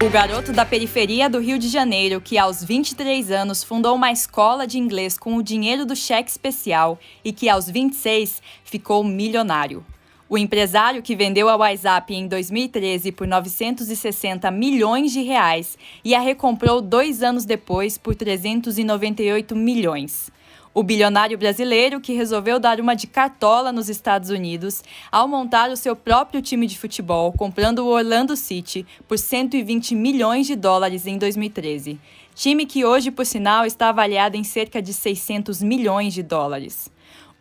O garoto da periferia do Rio de Janeiro, que aos 23 anos fundou uma escola de inglês com o dinheiro do cheque especial e que aos 26 ficou milionário. O empresário que vendeu a WhatsApp em 2013 por 960 milhões de reais e a recomprou 2 anos depois por 398 milhões. O bilionário brasileiro que resolveu dar uma de cartola nos Estados Unidos ao montar o seu próprio time de futebol, comprando o Orlando City por 120 milhões de dólares em 2013. Time que hoje, por sinal, está avaliado em cerca de 600 milhões de dólares.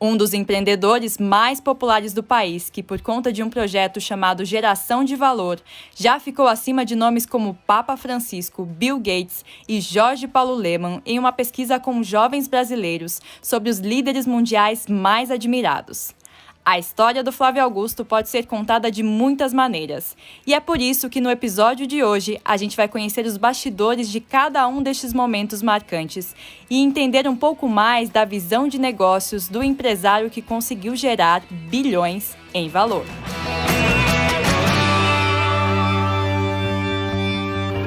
Um dos empreendedores mais populares do país, que por conta de um projeto chamado Geração de Valor, já ficou acima de nomes como Papa Francisco, Bill Gates e Jorge Paulo Lemann em uma pesquisa com jovens brasileiros sobre os líderes mundiais mais admirados. A história do Flávio Augusto pode ser contada de muitas maneiras, e é por isso que no episódio de hoje a gente vai conhecer os bastidores de cada um destes momentos marcantes e entender um pouco mais da visão de negócios do empresário que conseguiu gerar bilhões em valor.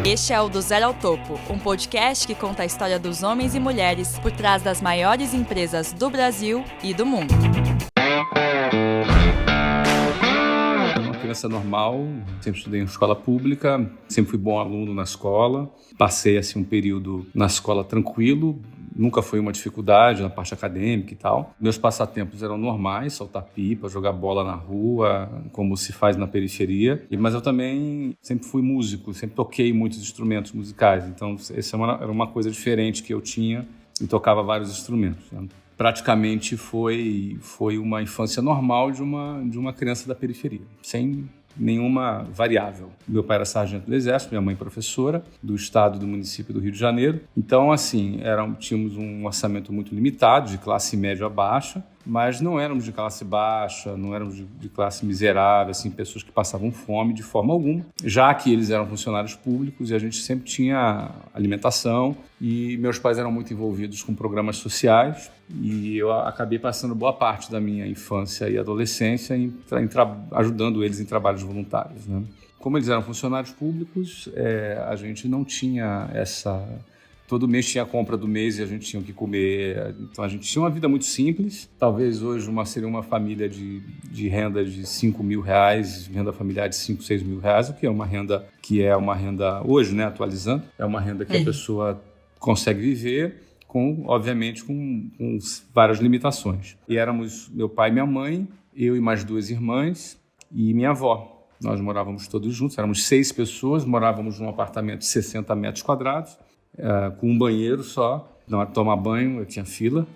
Este é o Do Zero ao Topo, um podcast que conta a história dos homens e mulheres por trás das maiores empresas do Brasil e do mundo. Criança normal, sempre estudei em escola pública, sempre fui bom aluno na escola, passei assim, um período na escola tranquilo, nunca foi uma dificuldade na parte acadêmica e tal. Meus passatempos eram normais, soltar pipa, jogar bola na rua, como se faz na periferia, mas eu também sempre fui músico, sempre toquei muitos instrumentos musicais, então essa era uma coisa diferente que eu tinha e tocava vários instrumentos, né? Praticamente foi uma infância normal de uma criança da periferia, sem nenhuma variável. Meu pai era sargento do Exército, minha mãe professora do estado do município do Rio de Janeiro. Então, assim, tínhamos um orçamento muito limitado, de classe média a baixa, mas não éramos de classe baixa, não éramos de classe miserável, assim, pessoas que passavam fome de forma alguma, já que eles eram funcionários públicos e a gente sempre tinha alimentação e meus pais eram muito envolvidos com programas sociais e eu acabei passando boa parte da minha infância e adolescência ajudando eles em trabalhos voluntários, né? Como eles eram funcionários públicos, a gente não tinha essa... Todo mês tinha a compra do mês e a gente tinha o que comer. Então, a gente tinha uma vida muito simples. Talvez hoje seria uma família de renda de 5 mil reais, renda familiar de 5, 6 mil reais, o que é uma renda hoje, né, atualizando, é uma renda que a pessoa consegue viver, obviamente, com várias limitações. E éramos meu pai e minha mãe, eu e mais 2 irmãs e minha avó. Nós morávamos todos juntos, éramos 6 pessoas, morávamos num apartamento de 60 metros quadrados, com um banheiro só. Na hora de tomar banho, eu tinha fila,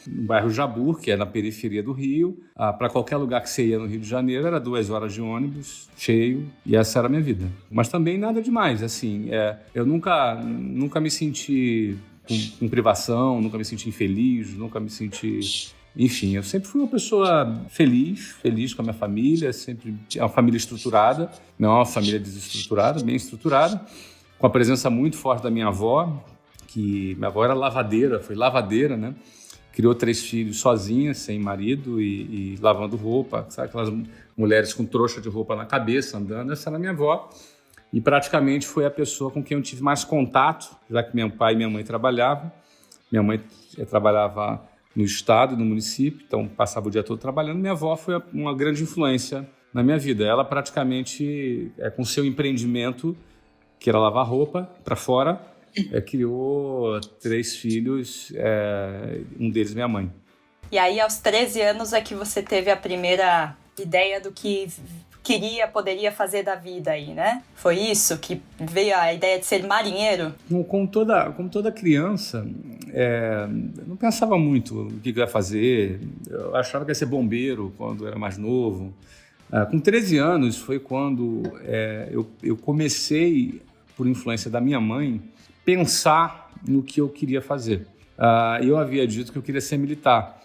no bairro Jabur, que é na periferia do Rio. Para qualquer lugar que você ia no Rio de Janeiro, era 2 horas de ônibus, cheio, e essa era a minha vida. Mas também nada demais, assim, eu nunca me senti com privação, nunca me senti infeliz, nunca me senti... Enfim, eu sempre fui uma pessoa feliz com a minha família, sempre tinha uma família estruturada, não uma família desestruturada, bem estruturada, com a presença muito forte da minha avó, que minha avó era foi lavadeira, né? Criou 3 filhos sozinha, sem marido e lavando roupa, sabe? Aquelas mulheres com trouxa de roupa na cabeça, andando, essa era minha avó. E praticamente foi a pessoa com quem eu tive mais contato, já que meu pai e minha mãe trabalhavam. Minha mãe trabalhava no estado, no município, então passava o dia todo trabalhando. Minha avó foi uma grande influência na minha vida. Ela praticamente, com seu empreendimento, que era lavar roupa para fora, criou 3 filhos, um deles minha mãe. E aí, aos 13 anos, é que você teve a primeira ideia do que poderia fazer da vida aí, né? Foi isso que veio a ideia de ser marinheiro? Como toda criança, eu não pensava muito o que eu ia fazer. Eu achava que ia ser bombeiro quando era mais novo. Com 13 anos foi quando eu comecei, por influência da minha mãe, pensar no que eu queria fazer. Eu havia dito que eu queria ser militar.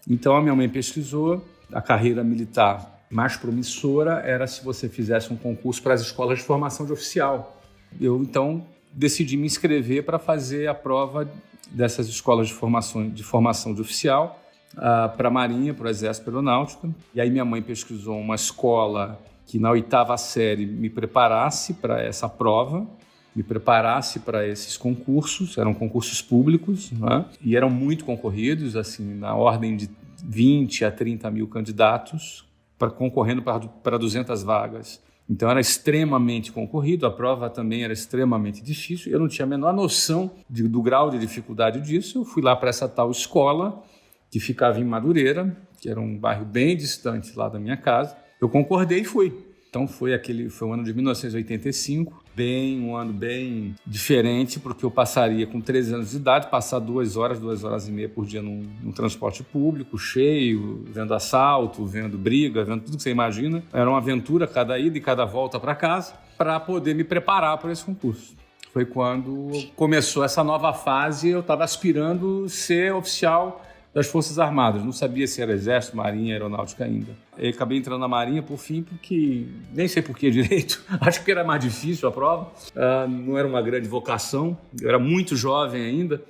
Então a minha mãe pesquisou, a carreira militar mais promissora era se você fizesse um concurso para as escolas de formação de oficial. Eu então decidi me inscrever para fazer a prova dessas escolas de formação de oficial, para a Marinha, para o Exército Aeronáutico. E aí minha mãe pesquisou uma escola que na 8ª série me preparasse para essa prova. me preparasse para esses concursos. Eram concursos públicos, né? E eram muito concorridos, assim, na ordem de 20 a 30 mil candidatos concorrendo para 200 vagas. Então era extremamente concorrido, a prova também era extremamente difícil. Eu não tinha a menor noção do grau de dificuldade disso. Eu fui lá para essa tal escola, que ficava em Madureira, que era um bairro bem distante lá da minha casa. Eu concordei e fui. Então foi o ano de 1985, um ano bem diferente, porque eu passaria com 13 anos de idade, passar 2 horas e meia por dia num transporte público, cheio, vendo assalto, vendo briga, vendo tudo que você imagina. Era uma aventura cada ida e cada volta para casa, para poder me preparar para esse concurso. Foi quando começou essa nova fase, eu estava aspirando ser oficial das Forças Armadas. Não sabia se era Exército, Marinha, Aeronáutica ainda. Eu acabei entrando na Marinha por fim, porque nem sei por que direito, acho que era mais difícil a prova, não era uma grande vocação, eu era muito jovem ainda,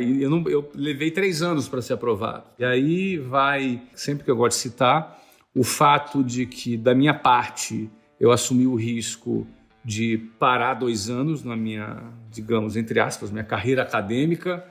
e eu levei 3 anos para ser aprovado. E aí vai, sempre que eu gosto de citar, o fato de que, da minha parte, eu assumi o risco de parar 2 anos na minha, digamos, entre aspas, minha carreira acadêmica,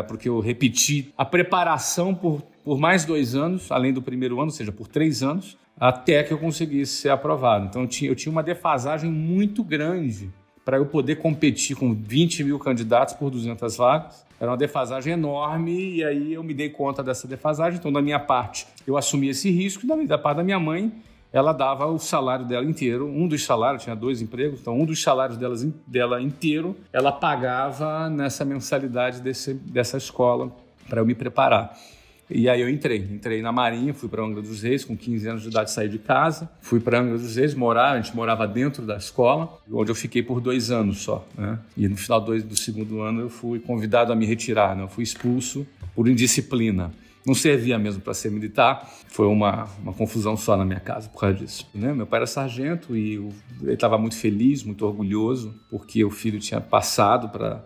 porque eu repeti a preparação por mais 2 anos, além do primeiro ano, ou seja, por 3 anos, até que eu conseguisse ser aprovado. Então eu tinha uma defasagem muito grande para eu poder competir com 20 mil candidatos por 200 vagas. Era uma defasagem enorme e aí eu me dei conta dessa defasagem. Então, da minha parte, eu assumi esse risco e da parte da minha mãe, ela dava o salário dela inteiro, um dos salários, tinha 2 empregos, então um dos salários dela inteiro, ela pagava nessa mensalidade dessa escola para eu me preparar. E aí eu entrei na Marinha, fui para Angra dos Reis, com 15 anos de idade saí de casa, fui para Angra dos Reis a gente morava dentro da escola, onde eu fiquei por 2 anos só, né? E no final do segundo ano eu fui convidado a me retirar, né? Eu fui expulso por indisciplina. Não servia mesmo para ser militar, foi uma confusão só na minha casa por causa disso, né? Meu pai era sargento e ele estava muito feliz, muito orgulhoso, porque o filho tinha passado para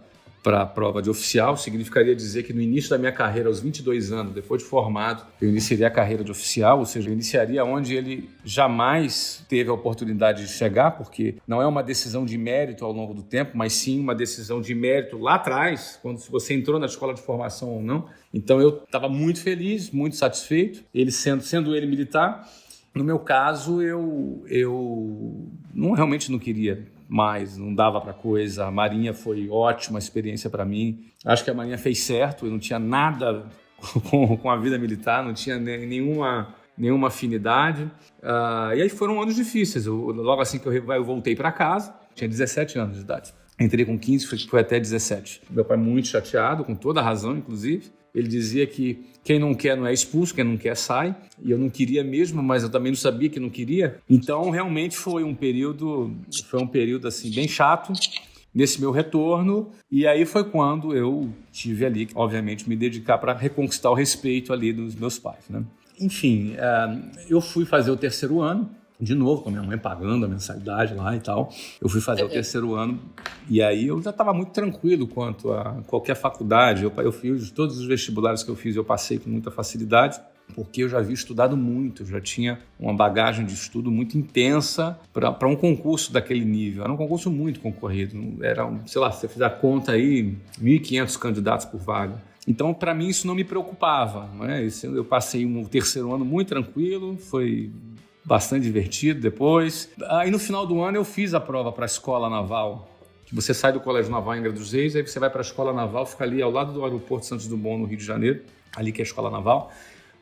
a prova de oficial. Significaria dizer que no início da minha carreira, aos 22 anos, depois de formado, eu iniciaria a carreira de oficial, ou seja, eu iniciaria onde ele jamais teve a oportunidade de chegar, porque não é uma decisão de mérito ao longo do tempo, mas sim uma decisão de mérito lá atrás, quando você entrou na escola de formação ou não. Então eu estava muito feliz, muito satisfeito, ele sendo ele militar. No meu caso, eu realmente não queria mais, não dava para coisa. A Marinha foi ótima experiência para mim. Acho que a Marinha fez certo, eu não tinha nada com a vida militar, não tinha nenhuma afinidade. E aí foram anos difíceis. Logo assim que eu voltei para casa, tinha 17 anos de idade. Entrei com 15, foi até 17. Meu pai muito chateado, com toda a razão, inclusive. Ele dizia que quem não quer não é expulso, quem não quer sai. E eu não queria mesmo, mas eu também não sabia que não queria. Então, realmente foi um período assim, bem chato nesse meu retorno. E aí foi quando eu tive ali, obviamente, me dedicar para reconquistar o respeito ali dos meus pais, né? Enfim, eu fui fazer o 3º ano, de novo, com a minha mãe pagando a mensalidade lá e tal. Eu fui fazer o 3º ano e aí eu já estava muito tranquilo quanto a qualquer faculdade. Eu fiz todos os vestibulares que eu fiz, eu passei com muita facilidade, porque eu já havia estudado muito, eu já tinha uma bagagem de estudo muito intensa para um concurso daquele nível. Era um concurso muito concorrido, era, sei lá, se você fizer a conta aí, 1.500 candidatos por vaga. Então, para mim, isso não me preocupava, né? Eu passei um 3º ano muito tranquilo, foi bastante divertido depois. Aí no final do ano eu fiz a prova para a Escola Naval. Você sai do Colégio Naval em Angra dos Reis, aí você vai para a Escola Naval, fica ali ao lado do aeroporto Santos Dumont, no Rio de Janeiro, ali que é a Escola Naval.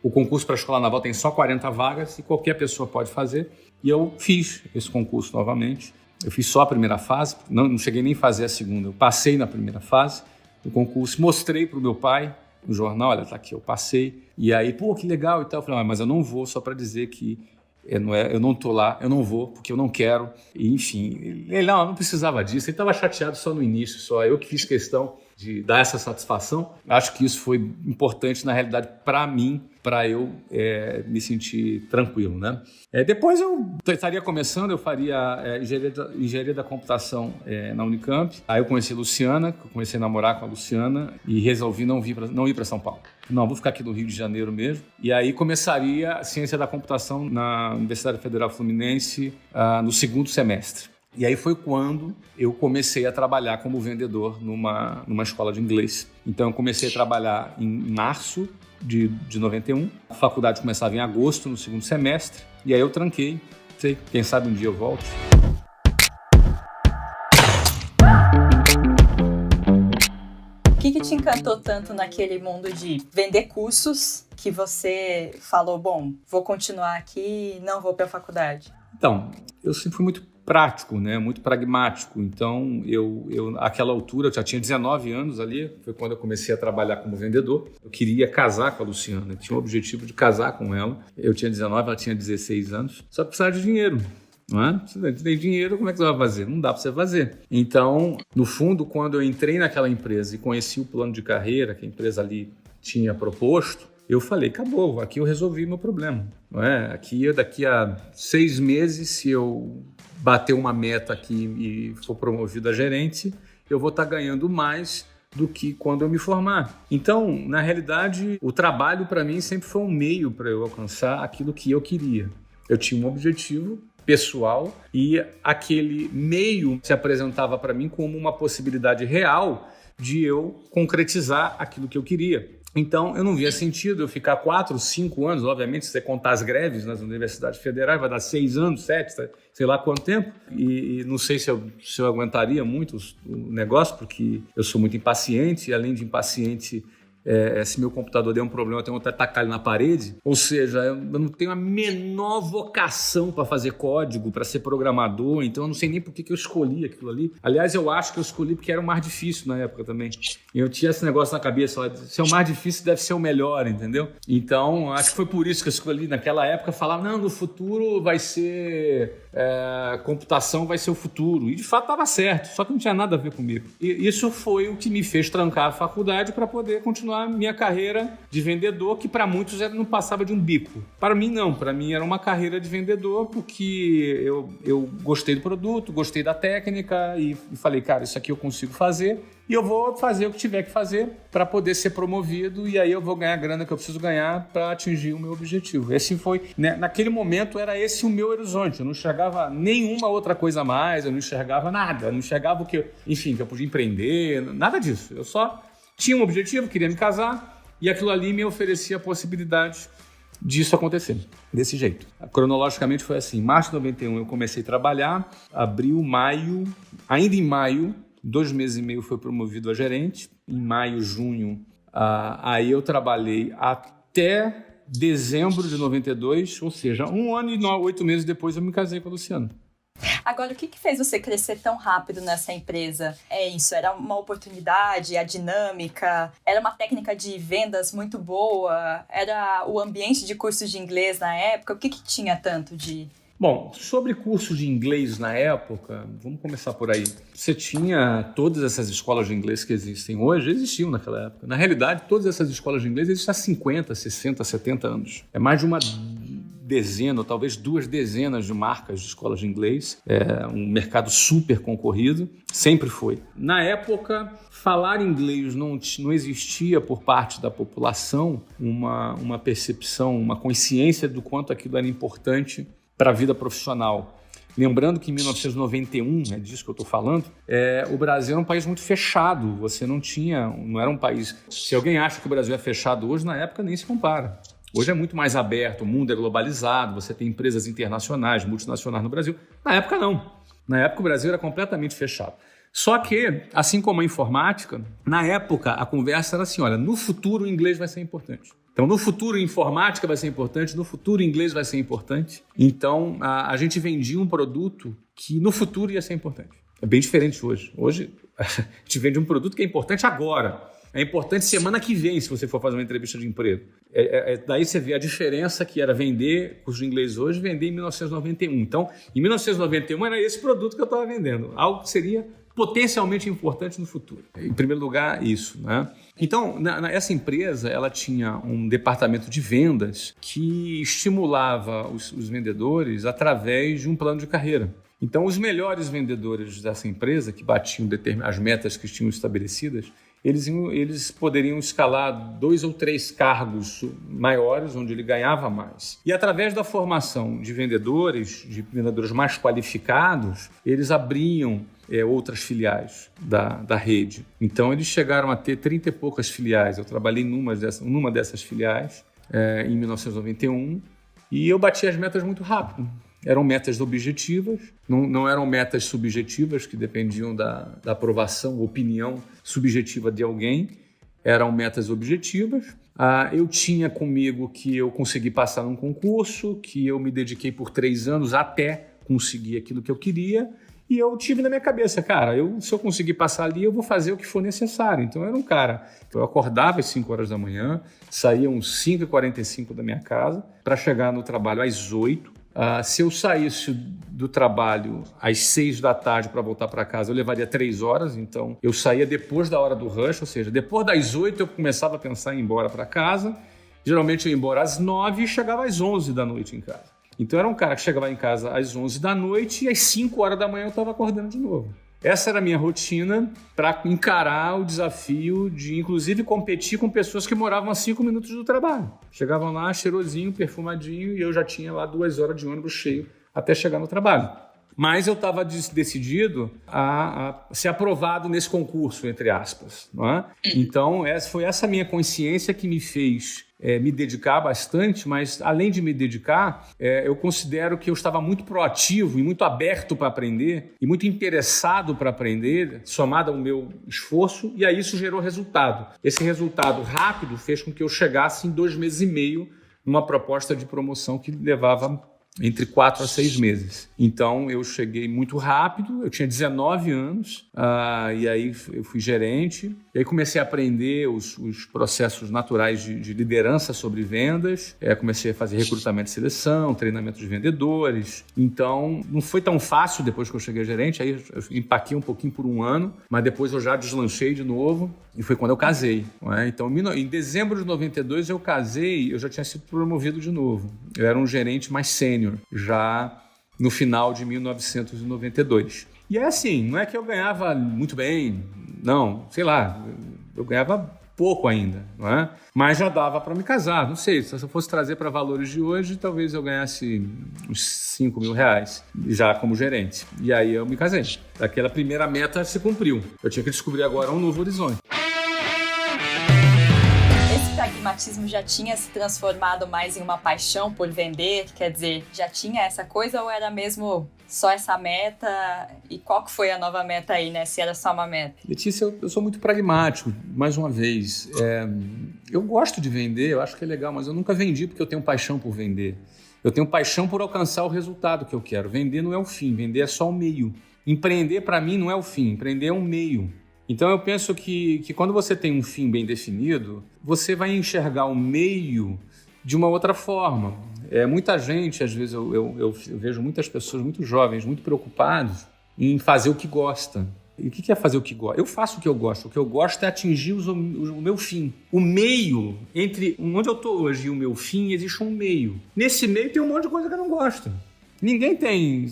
O concurso para a Escola Naval tem só 40 vagas e qualquer pessoa pode fazer. E eu fiz esse concurso novamente. Eu fiz só a primeira fase, não cheguei nem a fazer a segunda. Eu passei na primeira fase do concurso, mostrei para o meu pai no jornal, olha, tá aqui, eu passei. E aí, que legal e tal. Eu falei, mas eu não vou só para dizer que eu não estou lá, eu não vou, porque eu não quero. E, enfim, ele não precisava disso, ele estava chateado só no início, só eu que fiz questão de dar essa satisfação. Acho que isso foi importante, na realidade, para mim, para eu me sentir tranquilo, né? Depois eu estaria começando, eu faria engenharia da computação na Unicamp. Aí eu conheci a Luciana, comecei a namorar com a Luciana e resolvi não ir para São Paulo. Não, vou ficar aqui no Rio de Janeiro mesmo. E aí começaria a ciência da computação na Universidade Federal Fluminense no 2º semestre. E aí foi quando eu comecei a trabalhar como vendedor numa escola de inglês. Então eu comecei a trabalhar em março de 91. A faculdade começava em agosto, no segundo semestre. E aí eu tranquei. Sei, quem sabe um dia eu volto. O que te encantou tanto naquele mundo de vender cursos que você falou, bom, vou continuar aqui, não vou para a faculdade? Então, eu sempre fui muito prático, né? Muito pragmático. Então, àquela altura, eu já tinha 19 anos ali, foi quando eu comecei a trabalhar como vendedor. Eu queria casar com a Luciana, eu tinha o objetivo de casar com ela. Eu tinha 19, ela tinha 16 anos, só precisava de dinheiro. Não é? Se não tem dinheiro, como é que você vai fazer? Não dá para você fazer. Então, no fundo, quando eu entrei naquela empresa e conheci o plano de carreira que a empresa ali tinha proposto, eu falei, acabou, aqui eu resolvi meu problema. Não é? Aqui, daqui a 6 meses, se eu bater uma meta aqui e for promovido a gerente, eu vou estar ganhando mais do que quando eu me formar. Então, na realidade, o trabalho para mim sempre foi um meio para eu alcançar aquilo que eu queria. Eu tinha um objetivo pessoal e aquele meio se apresentava para mim como uma possibilidade real de eu concretizar aquilo que eu queria. Então, eu não via sentido eu ficar 4, 5 anos, obviamente, se você contar as greves nas universidades federais, vai dar 6 anos, 7, sei lá quanto tempo, e não sei se eu aguentaria muito o negócio, porque eu sou muito impaciente, e além de impaciente, se meu computador der um problema, eu tenho vontade de tacar ele na parede. Ou seja, eu não tenho a menor vocação para fazer código, para ser programador, então eu não sei nem por que eu escolhi aquilo ali. Aliás, eu acho que eu escolhi porque era o mais difícil na época também. Eu tinha esse negócio na cabeça, ó, se é o mais difícil, deve ser o melhor, entendeu? Então, acho que foi por isso que eu escolhi naquela época falar, não, no futuro vai ser... computação vai ser o futuro. E de fato estava certo, só que não tinha nada a ver comigo. E isso foi o que me fez trancar a faculdade para poder continuar minha carreira de vendedor, que para muitos não passava de um bico. Para mim não, para mim era uma carreira de vendedor porque eu gostei do produto, gostei da técnica e falei, cara, isso aqui eu consigo fazer e eu vou fazer o que tiver que fazer para poder ser promovido e aí eu vou ganhar a grana que eu preciso ganhar para atingir o meu objetivo. Esse foi, né, naquele momento era esse o meu horizonte, eu não enxergava nenhuma outra coisa a mais, eu não enxergava nada, eu não enxergava o que eu podia empreender, nada disso. Eu só tinha um objetivo, queria me casar e aquilo ali me oferecia a possibilidade disso acontecer, desse jeito. Cronologicamente foi assim, em março de 91 eu comecei a trabalhar, abril, maio, ainda em maio, 2 meses e meio foi promovido a gerente, em maio, junho, aí eu trabalhei até dezembro de 92, ou seja, 1 ano e 8 meses depois eu me casei com a Luciana. Agora, o que fez você crescer tão rápido nessa empresa? É isso, era uma oportunidade, a dinâmica, era uma técnica de vendas muito boa, era o ambiente de cursos de inglês na época, o que tinha tanto de... Bom, sobre curso de inglês na época, vamos começar por aí. Você tinha todas essas escolas de inglês que existem hoje, existiam naquela época. Na realidade, todas essas escolas de inglês existem há 50, 60, 70 anos. É mais de uma dezena, ou talvez 2 dezenas de marcas de escolas de inglês. É um mercado super concorrido, sempre foi. Na época, falar inglês não existia por parte da população uma percepção, uma consciência do quanto aquilo era importante para a vida profissional. Lembrando que em 1991, é disso que eu estou falando, o Brasil era um país muito fechado, você não era um país... Se alguém acha que o Brasil é fechado hoje, na época nem se compara. Hoje é muito mais aberto, o mundo é globalizado, você tem empresas internacionais, multinacionais no Brasil. Na época não. Na época o Brasil era completamente fechado. Só que, assim como a informática, na época a conversa era assim, olha, no futuro o inglês vai ser importante. Então, no futuro, informática vai ser importante, no futuro, inglês vai ser importante. Então, a gente vendia um produto que no futuro ia ser importante. É bem diferente hoje. Hoje, a gente vende um produto que é importante agora. É importante semana que vem, se você for fazer uma entrevista de emprego. Daí você vê a diferença que era vender curso de inglês hoje, vender em 1991. Então, em 1991 era esse produto que eu estava vendendo. Algo que seria potencialmente importante no futuro. Em primeiro lugar, isso, né? Então, essa empresa, ela tinha um departamento de vendas que estimulava os vendedores através de um plano de carreira. Então, os melhores vendedores dessa empresa, que batiam as metas que tinham estabelecidas, eles poderiam escalar 2 ou 3 cargos maiores, onde ele ganhava mais. E através da formação de vendedores mais qualificados, eles abriam outras filiais da rede. Então, eles chegaram a ter 30 e poucas filiais. Eu trabalhei numa dessas filiais em 1991 e eu bati as metas muito rápido. Eram metas objetivas, não eram metas subjetivas que dependiam da aprovação, opinião subjetiva de alguém. Eram metas objetivas. Eu tinha comigo que eu consegui passar num concurso, que eu me dediquei por 3 anos até conseguir aquilo que eu queria. E eu tive na minha cabeça, cara, se eu conseguir passar ali, eu vou fazer o que for necessário. Então, eu era um cara, eu acordava às 5 horas da manhã, saía às 5h45 da minha casa para chegar no trabalho às 8h. Se eu saísse do trabalho às 6 da tarde para voltar para casa, eu levaria 3 horas. Então, eu saía depois da hora do rush, ou seja, depois das 8 eu começava a pensar em ir embora para casa. Geralmente, eu ia embora às 9 e chegava às 11 da noite em casa. Então, era um cara que chegava em casa às 11 da noite e às 5 horas da manhã eu estava acordando de novo. Essa era a minha rotina para encarar o desafio de, inclusive, competir com pessoas que moravam a 5 minutos do trabalho. Chegavam lá, cheirosinho, perfumadinho, e eu já tinha lá 2 horas de ônibus cheio até chegar no trabalho. Mas eu estava decidido a ser aprovado nesse concurso, entre aspas. Não é? Então, foi essa minha consciência que me fez me dedicar bastante, mas além de me dedicar, eu considero que eu estava muito proativo e muito aberto para aprender e muito interessado para aprender, somado ao meu esforço, e aí isso gerou resultado. Esse resultado rápido fez com que eu chegasse em 2 meses e meio numa proposta de promoção que levava entre 4 a 6 meses. Então, eu cheguei muito rápido, eu tinha 19 anos, e aí eu fui gerente, e aí comecei a aprender os processos naturais de liderança sobre vendas, comecei a fazer recrutamento e seleção, treinamento de vendedores. Então, não foi tão fácil depois que eu cheguei gerente, aí eu empaquei um pouquinho por 1 ano, mas depois eu já deslanchei de novo, e foi quando eu casei. Não é? Então, em dezembro de 92 eu casei, eu já tinha sido promovido de novo. Eu era um gerente mais sênior, já no final de 1992. E é assim, não é que eu ganhava muito bem, não, sei lá, eu ganhava pouco ainda, não é? Mas já dava para me casar, não sei, se eu fosse trazer para valores de hoje, talvez eu ganhasse uns 5 mil reais, já como gerente. E aí eu me casei. Aquela primeira meta se cumpriu. Eu tinha que descobrir agora um novo horizonte. O pragmatismo já tinha se transformado mais em uma paixão por vender? Quer dizer, já tinha essa coisa ou era mesmo só essa meta? E qual que foi a nova meta aí, né? Se era só uma meta? Letícia, eu sou muito pragmático, mais uma vez. Eu gosto de vender, eu acho que é legal, mas eu nunca vendi porque eu tenho paixão por vender. Eu tenho paixão por alcançar o resultado que eu quero. Vender não é o fim, vender é só o meio. Empreender, para mim, não é o fim, empreender é um meio. Então, eu penso que quando você tem um fim bem definido, você vai enxergar o meio de uma outra forma. Muita gente, às vezes, eu vejo muitas pessoas muito jovens, muito preocupados em fazer o que gosta. E o que é fazer o que gosta? Eu faço o que eu gosto. O que eu gosto é atingir o meu fim. O meio, entre onde eu estou hoje e o meu fim, existe um meio. Nesse meio tem um monte de coisa que eu não gosto. Ninguém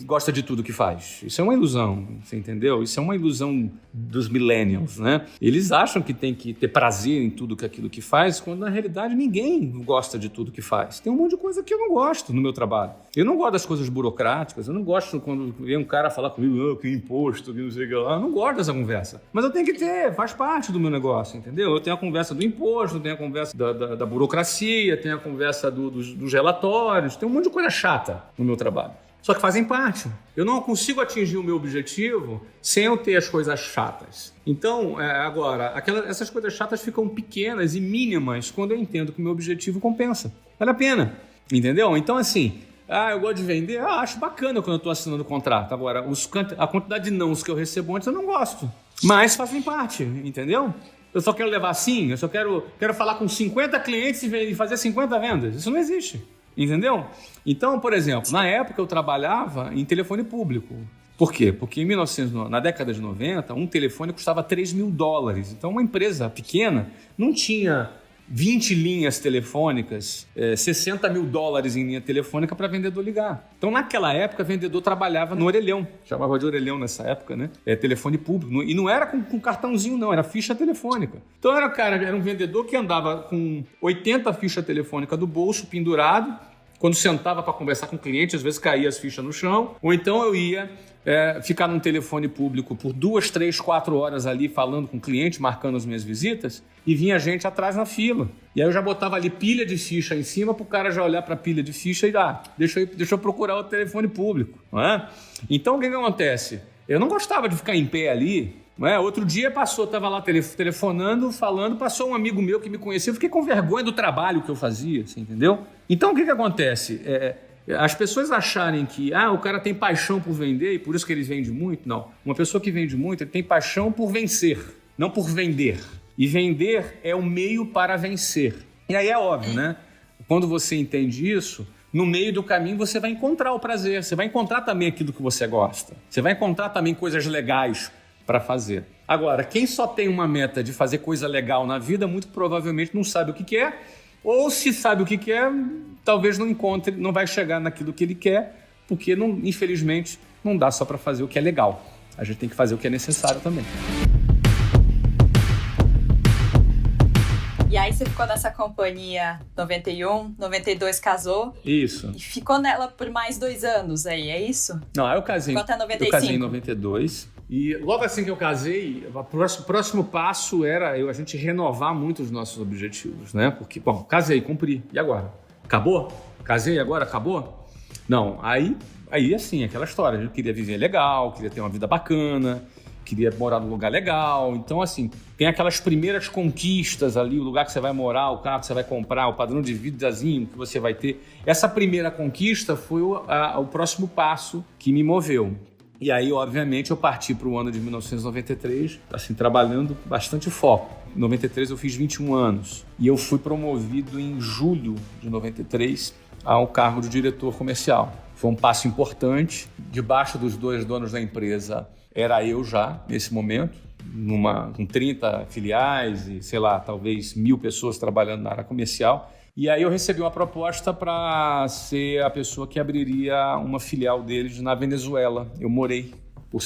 gosta de tudo que faz. Isso é uma ilusão, você entendeu? Isso é uma ilusão dos millennials, né? Eles acham que tem que ter prazer em tudo aquilo que faz, quando na realidade ninguém gosta de tudo que faz. Tem um monte de coisa que eu não gosto no meu trabalho. Eu não gosto das coisas burocráticas, eu não gosto quando vem um cara falar comigo, que imposto, que não sei o que lá. Eu não gosto dessa conversa. Mas eu tenho que ter, faz parte do meu negócio, entendeu? Eu tenho a conversa do imposto, eu tenho a conversa da burocracia, tenho a conversa dos relatórios, tem um monte de coisa chata no meu trabalho. Só que fazem parte. Eu não consigo atingir o meu objetivo sem eu ter as coisas chatas. Então, agora, essas coisas chatas ficam pequenas e mínimas quando eu entendo que o meu objetivo compensa. Vale a pena, entendeu? Então, assim, eu gosto de vender, acho bacana quando eu estou assinando o contrato. Agora, a quantidade de nãos que eu recebo antes eu não gosto. Mas fazem parte, entendeu? Eu só quero levar assim, eu só quero falar com 50 clientes e fazer 50 vendas. Isso não existe. Entendeu? Então, por exemplo, na época eu trabalhava em telefone público. Por quê? Porque na década de 90, um telefone custava $3.000. Então, uma empresa pequena não tinha 20 linhas telefônicas, 60 mil dólares em linha telefônica para vendedor ligar. Então, naquela época, vendedor trabalhava no orelhão. Chamava de orelhão nessa época, né? Telefone público. E não era com cartãozinho, não. Era ficha telefônica. Então, era um vendedor que andava com 80 fichas telefônicas do bolso, pendurado. Quando sentava para conversar com o cliente, às vezes caía as fichas no chão. Ou então eu ia ficar num telefone público por 2, 3, 4 horas ali falando com o cliente, marcando as minhas visitas, e vinha gente atrás na fila. E aí eu já botava ali pilha de ficha em cima para o cara já olhar para a pilha de ficha e deixa eu procurar o telefone público. Não é? Então o que acontece? Eu não gostava de ficar em pé ali. Não é? Outro dia estava lá telefonando, falando, passou um amigo meu que me conhecia, eu fiquei com vergonha do trabalho que eu fazia, você entendeu? Então o que acontece? As pessoas acharem que o cara tem paixão por vender e por isso que ele vende muito. Não. Uma pessoa que vende muito, ele tem paixão por vencer, não por vender. E vender é o meio para vencer. E aí é óbvio, né? Quando você entende isso, no meio do caminho você vai encontrar o prazer, você vai encontrar também aquilo que você gosta. Você vai encontrar também coisas legais para fazer. Agora, quem só tem uma meta de fazer coisa legal na vida, muito provavelmente não sabe o que quer, ou se sabe o que quer, talvez não encontre, não vai chegar naquilo que ele quer, porque infelizmente não dá só para fazer o que é legal. A gente tem que fazer o que é necessário também. E aí você ficou nessa companhia 91, 92 casou. Isso. E ficou nela por mais 2 anos aí, é isso? Não, aí eu casei. Ficou até 95. Eu casei em 92. E logo assim que eu casei, o próximo passo era a gente renovar muito os nossos objetivos, né? Porque, casei, cumpri. E agora? Acabou? Casei, agora acabou? Não, aí assim, aquela história. A gente queria viver legal, queria ter uma vida bacana, queria morar num lugar legal. Então, assim, tem aquelas primeiras conquistas ali, o lugar que você vai morar, o carro que você vai comprar, o padrão de vidazinho que você vai ter. Essa primeira conquista foi o próximo passo que me moveu. E aí, obviamente, eu parti para o ano de 1993, assim, trabalhando com bastante foco. Em 93 eu fiz 21 anos e eu fui promovido em julho de 93 ao cargo de diretor comercial. Foi um passo importante. Debaixo dos 2 donos da empresa era eu já, nesse momento, com 30 filiais e, sei lá, talvez 1.000 pessoas trabalhando na área comercial. E aí eu recebi uma proposta para ser a pessoa que abriria uma filial deles na Venezuela. Eu morei por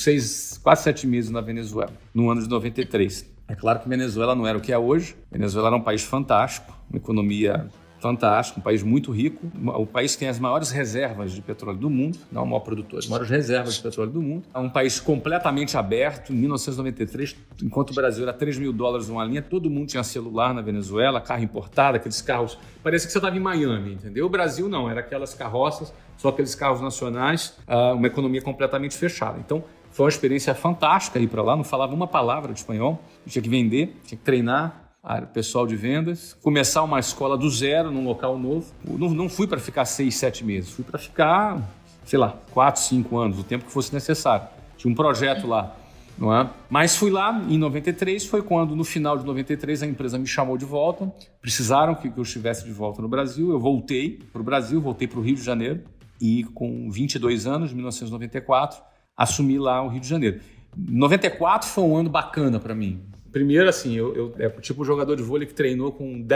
quase 7 meses na Venezuela, no ano de 93. É claro que Venezuela não era o que é hoje. Venezuela era um país fantástico, uma economia fantástica, um país muito rico, um país que tem as maiores reservas de petróleo do mundo, não o maior produtor, as maiores reservas de petróleo do mundo. É um país completamente aberto. Em 1993, enquanto o Brasil era 3 mil dólares uma linha, todo mundo tinha celular na Venezuela, carro importado, aqueles carros, parecia que você estava em Miami, entendeu? O Brasil não, era aquelas carroças, só aqueles carros nacionais, uma economia completamente fechada. Então, foi uma experiência fantástica ir para lá, não falava uma palavra de espanhol, tinha que vender, tinha que treinar pessoal de vendas, começar uma escola do zero num local novo. Não fui para ficar 6, 7 meses, fui para ficar, sei lá, 4, 5 anos, o tempo que fosse necessário. Tinha um projeto lá, não é? Mas fui lá em 93, foi quando no final de 93 a empresa me chamou de volta, precisaram que eu estivesse de volta no Brasil, eu voltei para o Brasil, voltei para o Rio de Janeiro e com 22 anos, 1994, assumi lá o Rio de Janeiro. 94 foi um ano bacana para mim. Primeiro, assim, eu tipo jogador de vôlei que treinou com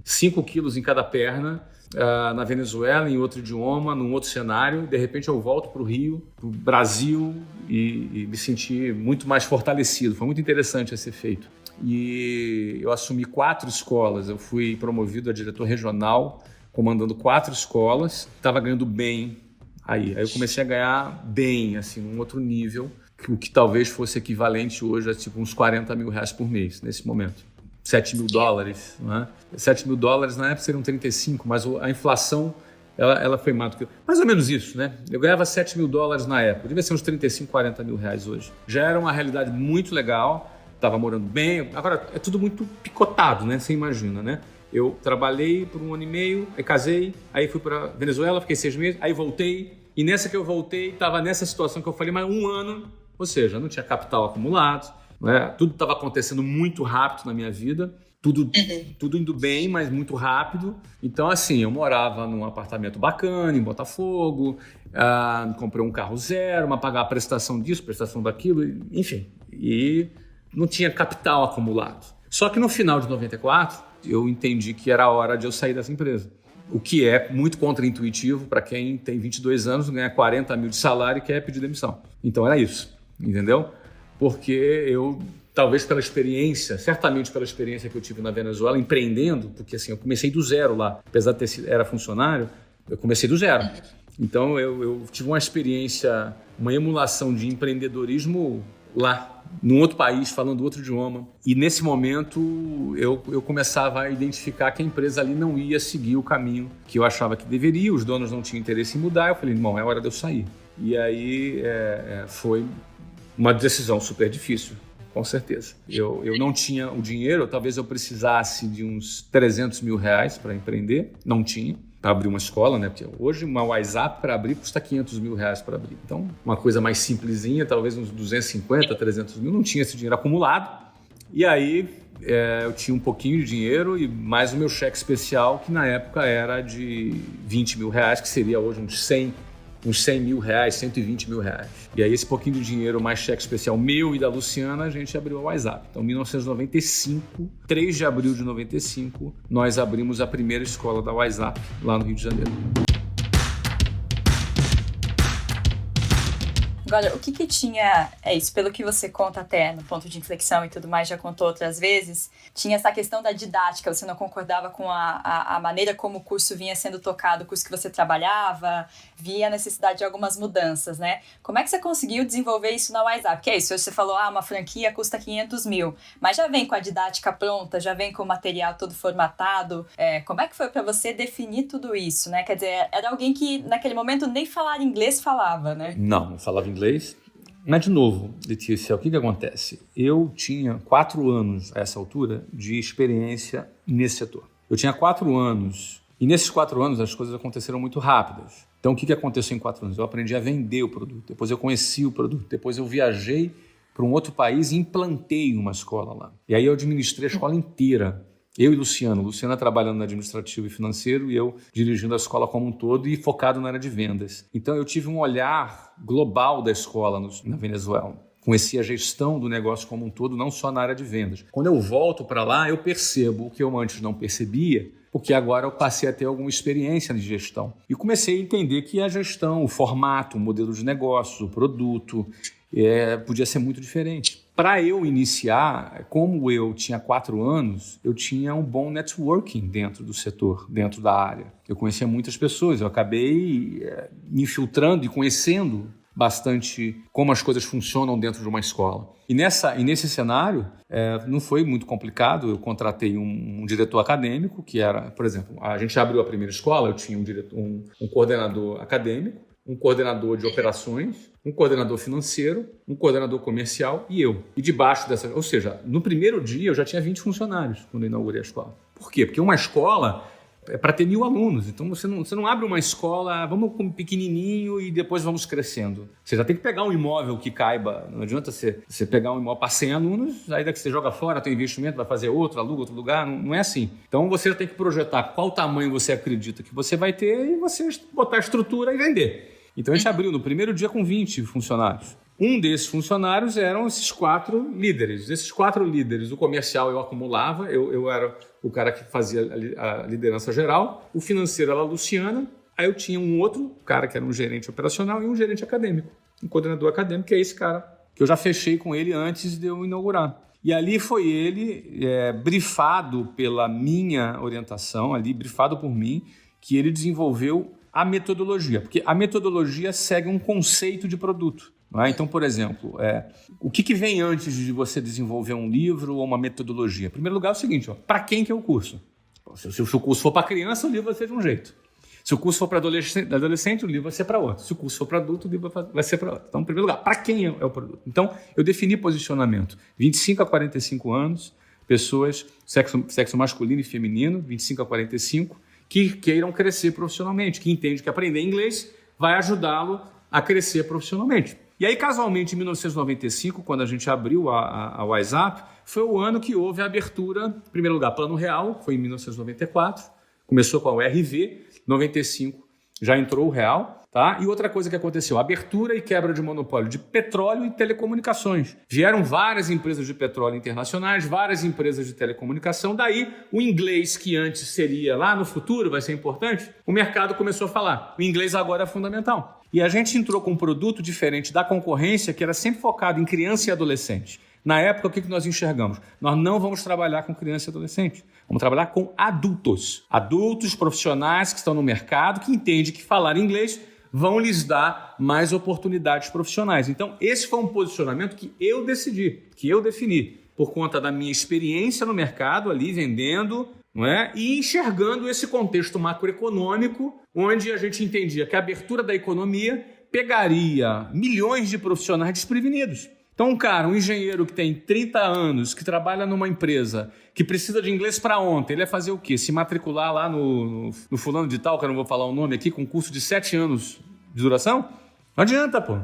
5 quilos em cada perna, na Venezuela, em outro idioma, num outro cenário. De repente eu volto para o Rio, para o Brasil, e me senti muito mais fortalecido. Foi muito interessante esse efeito. E eu assumi 4 escolas. Eu fui promovido a diretor regional, comandando 4 escolas. Estava ganhando bem. Aí eu comecei a ganhar bem, assim, num outro nível, o que talvez fosse equivalente hoje a tipo uns 40 mil reais por mês, nesse momento. 7 mil dólares, não é? 7 mil dólares na época seriam 35, mas a inflação ela foi mais do que... Mais ou menos isso, né? Eu ganhava 7 mil dólares na época, devia ser uns 35, 40 mil reais hoje. Já era uma realidade muito legal, estava morando bem. Agora, é tudo muito picotado, né? Você imagina, né? Eu trabalhei por 1 ano e meio, aí casei, aí fui para Venezuela, fiquei 6 meses, aí voltei. E nessa que eu voltei, estava nessa situação que eu falei, mas 1 ano, ou seja, não tinha capital acumulado, né? Tudo estava acontecendo muito rápido na minha vida, tudo indo bem, mas muito rápido. Então, assim, eu morava num apartamento bacana, em Botafogo, comprei um carro zero, mas pagava prestação disso, prestação daquilo, enfim. E não tinha capital acumulado. Só que no final de 94, eu entendi que era a hora de eu sair dessa empresa. O que é muito contraintuitivo para quem tem 22 anos, ganha 40 mil de salário e quer pedir demissão. Então era isso, entendeu? Porque eu, talvez pela experiência, certamente pela experiência que eu tive na Venezuela, empreendendo, porque assim, eu comecei do zero lá, apesar de ter sido, era funcionário, eu comecei do zero. Então eu tive uma experiência, uma emulação de empreendedorismo lá, num outro país, falando outro idioma. E nesse momento eu começava a identificar que a empresa ali não ia seguir o caminho que eu achava que deveria, os donos não tinham interesse em mudar. Eu falei, irmão, é hora de eu sair. E aí foi uma decisão super difícil, com certeza. Eu não tinha o dinheiro, talvez eu precisasse de uns 300 mil reais para empreender, não tinha. Para abrir uma escola, né? Porque hoje uma WhatsApp para abrir custa 500 mil reais para abrir. Então, uma coisa mais simplesinha, talvez uns 250, 300 mil, não tinha esse dinheiro acumulado. E aí eu tinha um pouquinho de dinheiro e mais o meu cheque especial, que na época era de 20 mil reais, que seria hoje uns 100 mil reais, 120 mil reais. E aí esse pouquinho de dinheiro, mais cheque especial meu e da Luciana, a gente abriu a WhatsApp. Então, em 1995, 3 de abril de 95, nós abrimos a primeira escola da WhatsApp lá no Rio de Janeiro. Agora, o que tinha, isso, pelo que você conta até no ponto de inflexão e tudo mais, já contou outras vezes, tinha essa questão da didática, você não concordava com a maneira como o curso vinha sendo tocado, o curso que você trabalhava, via a necessidade de algumas mudanças, né? Como é que você conseguiu desenvolver isso na WhatsApp? Que é isso, você falou, uma franquia custa 500 mil, mas já vem com a didática pronta, já vem com o material todo formatado, como é que foi para você definir tudo isso, né? Quer dizer, era alguém que naquele momento nem falar inglês falava, né? Não falava inglês. Mas, de novo, Letícia, o que acontece? Eu tinha 4 anos, a essa altura, de experiência nesse setor. Eu tinha 4 anos, e nesses 4 anos as coisas aconteceram muito rápidas. Então, o que aconteceu em 4 anos? Eu aprendi a vender o produto, depois eu conheci o produto, depois eu viajei para um outro país e implantei uma escola lá. E aí eu administrei a escola inteira. Eu e Luciana trabalhando no administrativo e financeiro e eu dirigindo a escola como um todo e focado na área de vendas. Então eu tive um olhar global da escola na Venezuela. Conheci a gestão do negócio como um todo, não só na área de vendas. Quando eu volto para lá, eu percebo o que eu antes não percebia, porque agora eu passei a ter alguma experiência de gestão. E comecei a entender que a gestão, o formato, o modelo de negócio, o produto, podia ser muito diferente. Para eu iniciar, como eu tinha 4 anos, eu tinha um bom networking dentro do setor, dentro da área. Eu conhecia muitas pessoas, eu acabei me infiltrando e conhecendo bastante como as coisas funcionam dentro de uma escola. E nesse cenário, não foi muito complicado. Eu contratei um diretor acadêmico, que era, por exemplo, a gente abriu a primeira escola, eu tinha um coordenador acadêmico, um coordenador de operações, um coordenador financeiro, um coordenador comercial e eu. E debaixo dessa... Ou seja, no primeiro dia eu já tinha 20 funcionários quando eu inaugurei a escola. Por quê? Porque uma escola é para ter 1.000 alunos. Então você não abre uma escola, vamos com pequenininho e depois vamos crescendo. Você já tem que pegar um imóvel que caiba. Não adianta você pegar um imóvel para 100 alunos, aí daqui você joga fora, tem investimento, vai fazer outro, aluga outro lugar. Não é assim. Então você já tem que projetar qual tamanho você acredita que você vai ter e você botar a estrutura e vender. Então a gente abriu no primeiro dia com 20 funcionários. Um desses funcionários eram esses 4 líderes. Desses 4 líderes, o comercial eu acumulava, eu era o cara que fazia a liderança geral, o financeiro era a Luciana, aí eu tinha um outro cara que era um gerente operacional e um gerente acadêmico, um coordenador acadêmico, que é esse cara que eu já fechei com ele antes de eu inaugurar. E ali foi ele, brifado pela minha orientação, brifado por mim, que ele desenvolveu a metodologia, porque a metodologia segue um conceito de produto. Não é? Então, por exemplo, o que vem antes de você desenvolver um livro ou uma metodologia? Em primeiro lugar é o seguinte, para quem que é o curso? Se o curso for para criança, o livro vai ser de um jeito. Se o curso for para adolescente, o livro vai ser para outro. Se o curso for para adulto, o livro vai ser para outro. Então, em primeiro lugar, para quem é o produto? Então, eu defini posicionamento. 25 a 45 anos, pessoas, sexo masculino e feminino, 25 a 45, que queiram crescer profissionalmente, que entende que aprender inglês vai ajudá-lo a crescer profissionalmente. E aí, casualmente, em 1995, quando a gente abriu a WhatsApp, foi o ano que houve a abertura, em primeiro lugar, Plano Real, foi em 1994, começou com a URV, 95, já entrou o real, tá? E outra coisa que aconteceu, abertura e quebra de monopólio de petróleo e telecomunicações. Vieram várias empresas de petróleo internacionais, várias empresas de telecomunicação, daí o inglês que antes seria lá no futuro, vai ser importante, o mercado começou a falar, o inglês agora é fundamental. E a gente entrou com um produto diferente da concorrência que era sempre focado em criança e adolescente. Na época, o que nós enxergamos? Nós não vamos trabalhar com criança e adolescente. Vamos trabalhar com adultos. Adultos profissionais que estão no mercado, que entendem que falar inglês vão lhes dar mais oportunidades profissionais. Então, esse foi um posicionamento que eu decidi, que eu defini, por conta da minha experiência no mercado ali, vendendo, não é? E enxergando esse contexto macroeconômico, onde a gente entendia que a abertura da economia pegaria milhões de profissionais desprevenidos. Então, um engenheiro que tem 30 anos, que trabalha numa empresa, que precisa de inglês para ontem, ele vai fazer o quê? Se matricular lá no fulano de tal, que eu não vou falar o nome aqui, com um curso de 7 anos de duração? Não adianta, pô.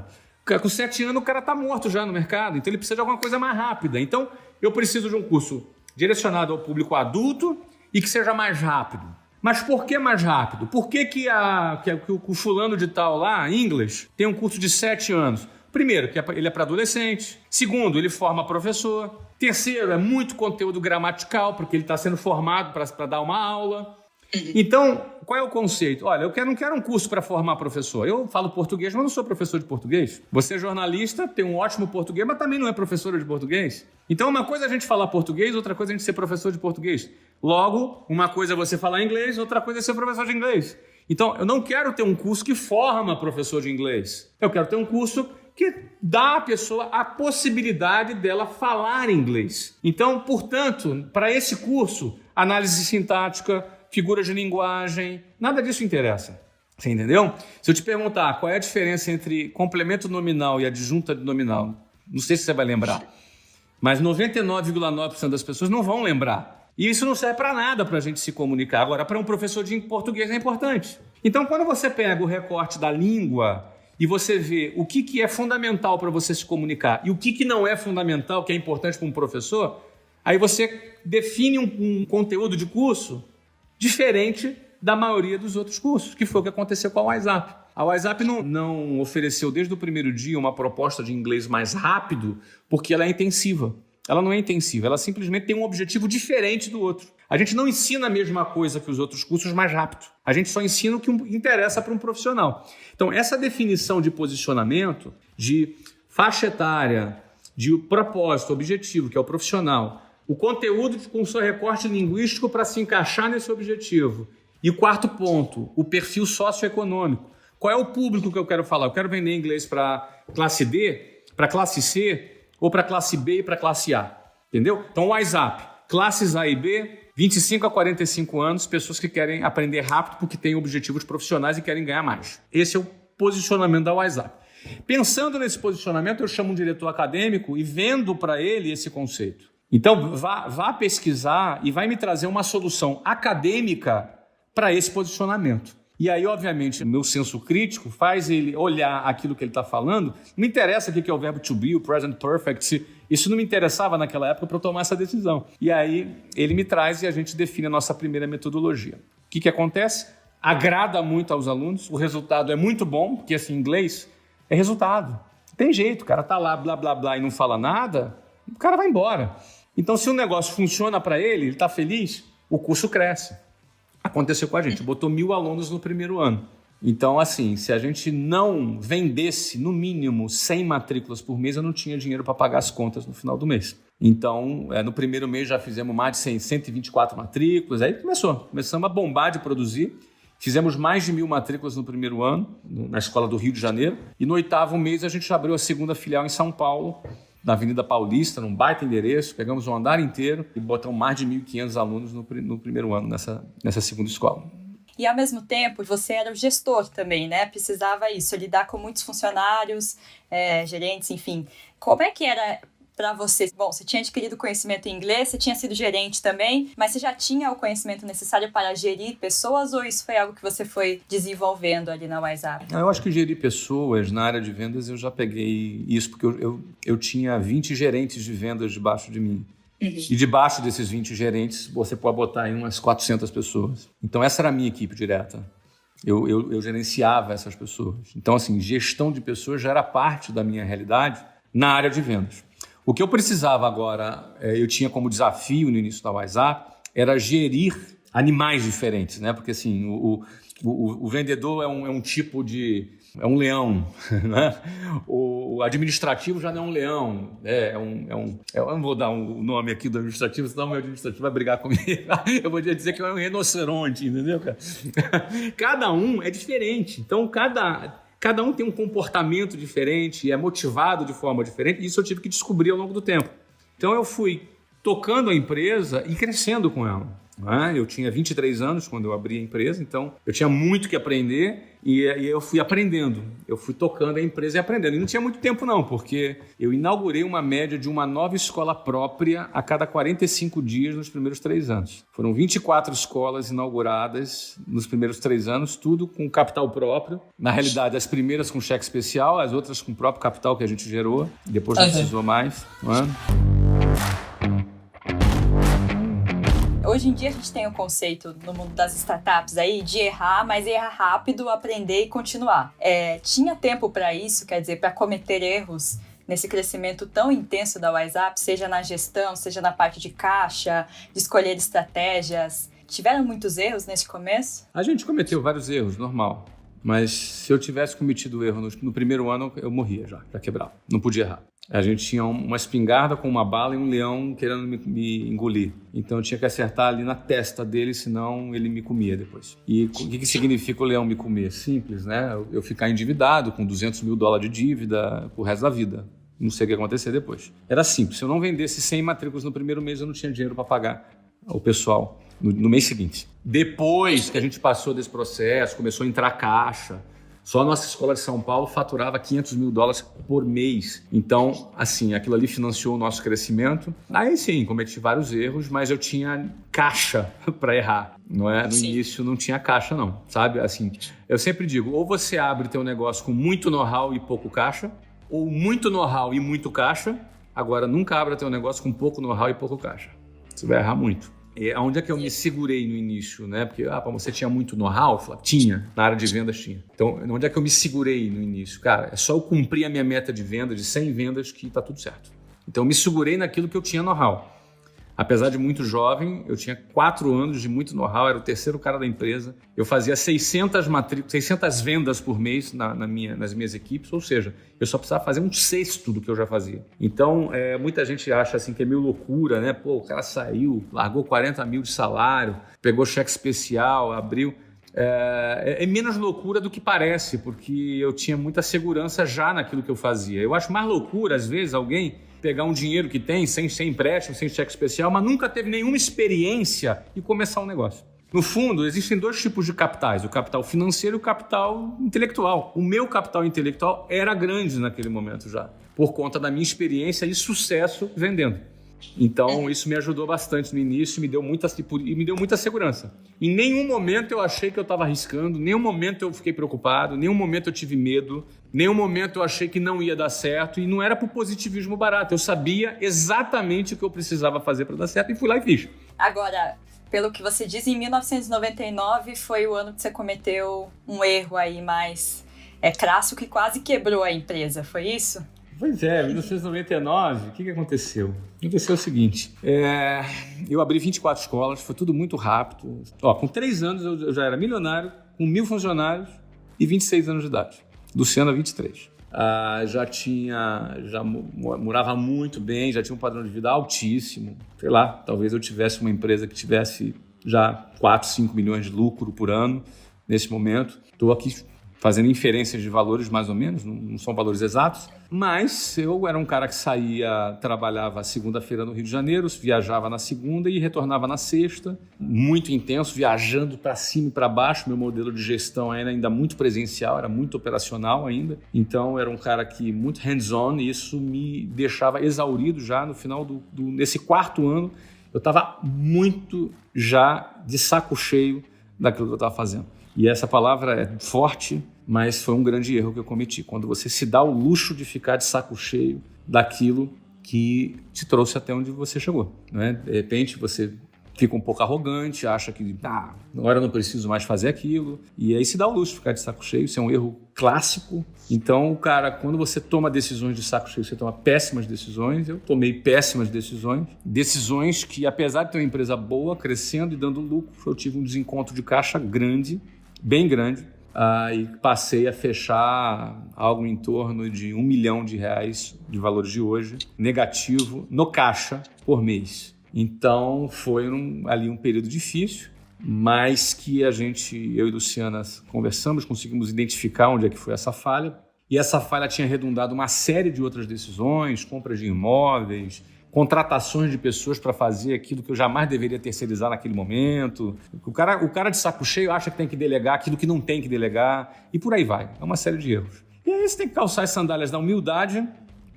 Com 7 anos o cara está morto já no mercado, então ele precisa de alguma coisa mais rápida. Então, eu preciso de um curso direcionado ao público adulto e que seja mais rápido. Mas por que mais rápido? Por que o fulano de tal lá, inglês, tem um curso de 7 anos? Primeiro, que ele é para adolescente. Segundo, ele forma professor. Terceiro, é muito conteúdo gramatical, porque ele está sendo formado para dar uma aula. Então, qual é o conceito? Olha, eu não quero um curso para formar professor. Eu falo português, mas não sou professor de português. Você é jornalista, tem um ótimo português, mas também não é professora de português. Então, uma coisa é a gente falar português, outra coisa é a gente ser professor de português. Logo, uma coisa é você falar inglês, outra coisa é ser professor de inglês. Então, eu não quero ter um curso que forma professor de inglês. Eu quero ter um curso que dá à pessoa a possibilidade dela falar inglês. Então, portanto, para esse curso, análise sintática, figuras de linguagem, nada disso interessa. Você entendeu? Se eu te perguntar qual é a diferença entre complemento nominal e adjunta nominal, não sei se você vai lembrar, mas 99,9% das pessoas não vão lembrar. E isso não serve para nada para a gente se comunicar. Agora, para um professor de português é importante. Então, quando você pega o recorte da língua e você vê o que é fundamental para você se comunicar e o que não é fundamental, que é importante para um professor, aí você define um conteúdo de curso diferente da maioria dos outros cursos, que foi o que aconteceu com a WhatsApp. A WhatsApp não ofereceu desde o primeiro dia uma proposta de inglês mais rápido porque ela é intensiva. Ela não é intensiva, ela simplesmente tem um objetivo diferente do outro. A gente não ensina a mesma coisa que os outros cursos mais rápido. A gente só ensina o que interessa para um profissional. Então, essa definição de posicionamento, de faixa etária, de propósito, objetivo, que é o profissional, o conteúdo com seu recorte linguístico para se encaixar nesse objetivo. E o quarto ponto, o perfil socioeconômico. Qual é o público que eu quero falar? Eu quero vender inglês para classe D, para classe C, ou para classe B e para classe A. Entendeu? Então, o WhatsApp, classes A e B, 25 a 45 anos, pessoas que querem aprender rápido porque têm objetivos profissionais e querem ganhar mais. Esse é o posicionamento da WhatsApp. Pensando nesse posicionamento, eu chamo um diretor acadêmico e vendo para ele esse conceito. Então, vá pesquisar e vai me trazer uma solução acadêmica para esse posicionamento. E aí, obviamente, o meu senso crítico faz ele olhar aquilo que ele está falando. Não me interessa o que é o verbo to be, o present perfect. Isso não me interessava naquela época para eu tomar essa decisão. E aí, ele me traz e a gente define a nossa primeira metodologia. O que acontece? Agrada muito aos alunos, o resultado é muito bom, porque assim, em inglês é resultado. Tem jeito, o cara está lá, blá, blá, blá, e não fala nada, o cara vai embora. Então, se o negócio funciona para ele está feliz, o curso cresce. Aconteceu com a gente, botou 1.000 alunos no primeiro ano. Então, assim, se a gente não vendesse, no mínimo, 100 matrículas por mês, eu não tinha dinheiro para pagar as contas no final do mês. Então, no primeiro mês já fizemos mais de 124 matrículas, aí começamos a bombar de produzir. Fizemos mais de 1.000 matrículas no primeiro ano, na Escola do Rio de Janeiro. E no 8º mês a gente abriu a segunda filial em São Paulo, na Avenida Paulista, num baita endereço, pegamos um andar inteiro e botamos mais de 1.500 alunos no primeiro ano nessa segunda escola. E, ao mesmo tempo, você era o gestor também, né? Precisava lidar com muitos funcionários, gerentes, enfim. Como é que era para você? Bom, você tinha adquirido conhecimento em inglês, você tinha sido gerente também, mas você já tinha o conhecimento necessário para gerir pessoas ou isso foi algo que você foi desenvolvendo ali na WhatsApp? Eu acho que gerir pessoas na área de vendas eu já peguei isso, porque eu tinha 20 gerentes de vendas debaixo de mim. Uhum. E debaixo desses 20 gerentes, você pode botar aí umas 400 pessoas. Então, essa era a minha equipe direta. Eu gerenciava essas pessoas. Então, assim, gestão de pessoas já era parte da minha realidade na área de vendas. O que eu precisava agora, eu tinha como desafio no início da WhatsApp, era gerir animais diferentes, né? Porque, assim, o vendedor é um tipo de... é um leão, né? O administrativo já não é um leão, eu não vou dar o nome aqui do administrativo, senão o meu administrativo vai brigar comigo. Eu vou dizer que é um rinoceronte, entendeu, cara? Cada um é diferente, então cada um tem um comportamento diferente, é motivado de forma diferente, e isso eu tive que descobrir ao longo do tempo. Então eu fui tocando a empresa e crescendo com ela. Eu tinha 23 anos quando eu abri a empresa, então eu tinha muito que aprender e eu fui aprendendo. Eu fui tocando a empresa e aprendendo. E não tinha muito tempo não, porque eu inaugurei uma média de uma nova escola própria a cada 45 dias nos primeiros 3 anos. Foram 24 escolas inauguradas nos primeiros 3 anos, tudo com capital próprio. Na realidade, as primeiras com cheque especial, as outras com o próprio capital que a gente gerou. Depois não precisou mais. Hoje em dia a gente tem o conceito no mundo das startups aí de errar, mas errar rápido, aprender e continuar. Tinha tempo para isso, quer dizer, para cometer erros nesse crescimento tão intenso da WhatsApp, seja na gestão, seja na parte de caixa, de escolher estratégias. Tiveram muitos erros nesse começo? A gente cometeu vários erros, normal. Mas se eu tivesse cometido erro no primeiro ano, eu morria já quebrava. Não podia errar. A gente tinha uma espingarda com uma bala e um leão querendo me engolir. Então eu tinha que acertar ali na testa dele, senão ele me comia depois. E o que significa o leão me comer? Simples, né? Eu ficar endividado com $200 mil de dívida pro resto da vida. Não sei o que ia acontecer depois. Era simples. Se eu não vendesse 100 matrículas no primeiro mês, eu não tinha dinheiro para pagar o pessoal no mês seguinte. Depois que a gente passou desse processo, começou a entrar caixa, só a nossa escola de São Paulo faturava $500 mil por mês. Então, assim, aquilo ali financiou o nosso crescimento. Aí sim, cometi vários erros, mas eu tinha caixa para errar. Não é? No início não tinha caixa não, sabe? Assim, eu sempre digo, ou você abre teu negócio com muito know-how e pouco caixa, ou muito know-how e muito caixa. Agora, nunca abra teu negócio com pouco know-how e pouco caixa. Você vai errar muito. Onde é que eu me segurei no início, né? Porque, você tinha muito know-how? Tinha, na área de vendas tinha. Então, onde é que eu me segurei no início? Cara, é só eu cumprir a minha meta de venda, de 100 vendas, que tá tudo certo. Então, eu me segurei naquilo que eu tinha know-how. Apesar de muito jovem, eu tinha 4 anos de muito know-how, era o terceiro cara da empresa. Eu fazia 600 vendas por mês nas minhas equipes, ou seja, eu só precisava fazer 1/6 do que eu já fazia. Então, muita gente acha assim, que é meio loucura, né? Pô, o cara saiu, largou 40 mil de salário, pegou cheque especial, abriu... É menos loucura do que parece, porque eu tinha muita segurança já naquilo que eu fazia. Eu acho mais loucura, às vezes, alguém pegar um dinheiro que tem, sem empréstimo, sem cheque especial, mas nunca teve nenhuma experiência e começar um negócio. No fundo, existem 2 tipos de capitais, o capital financeiro e o capital intelectual. O meu capital intelectual era grande naquele momento já, por conta da minha experiência e sucesso vendendo. Então, isso me ajudou bastante no início e me deu muita segurança. Em nenhum momento eu achei que eu estava arriscando, em nenhum momento eu fiquei preocupado, em nenhum momento eu tive medo, em nenhum momento eu achei que não ia dar certo, e não era por positivismo barato. Eu sabia exatamente o que eu precisava fazer para dar certo e fui lá e fiz. Agora, pelo que você diz, em 1999 foi o ano que você cometeu um erro aí mais crasso que quase quebrou a empresa, foi isso? Pois é, em 1999, o que aconteceu? Aconteceu o seguinte, eu abri 24 escolas, foi tudo muito rápido. Com 3 anos eu já era milionário, com 1.000 funcionários e 26 anos de idade. Luciano, 23. Já morava muito bem, já tinha um padrão de vida altíssimo. Sei lá, talvez eu tivesse uma empresa que tivesse já 4, 5 milhões de lucro por ano nesse momento. Estou aqui fazendo inferências de valores mais ou menos, não são valores exatos, mas eu era um cara que trabalhava segunda-feira no Rio de Janeiro, viajava na segunda e retornava na sexta, muito intenso, viajando para cima e para baixo. Meu modelo de gestão era ainda muito presencial, era muito operacional ainda, então era um cara que muito hands-on, e isso me deixava exaurido já no final nesse 4º ano. Eu estava muito já de saco cheio daquilo que eu estava fazendo. E essa palavra é forte, mas foi um grande erro que eu cometi. Quando você se dá o luxo de ficar de saco cheio daquilo que te trouxe até onde você chegou, né? De repente você fica um pouco arrogante, acha que agora eu não preciso mais fazer aquilo, e aí se dá o luxo de ficar de saco cheio. Isso é um erro clássico. Então, cara, quando você toma decisões de saco cheio, você toma péssimas decisões. Eu tomei péssimas decisões que, apesar de ter uma empresa boa, crescendo e dando lucro, eu tive um desencontro de caixa grande, bem grande, e passei a fechar algo em torno de R$1 milhão de valores de hoje, negativo, no caixa, por mês. Então, foi ali um período difícil, mas que eu e Luciana conversamos, conseguimos identificar onde é que foi essa falha. E essa falha tinha redundado uma série de outras decisões, compras de imóveis, contratações de pessoas para fazer aquilo que eu jamais deveria terceirizar naquele momento. O cara de saco cheio acha que tem que delegar aquilo que não tem que delegar, e por aí vai. É uma série de erros. E aí você tem que calçar as sandálias da humildade,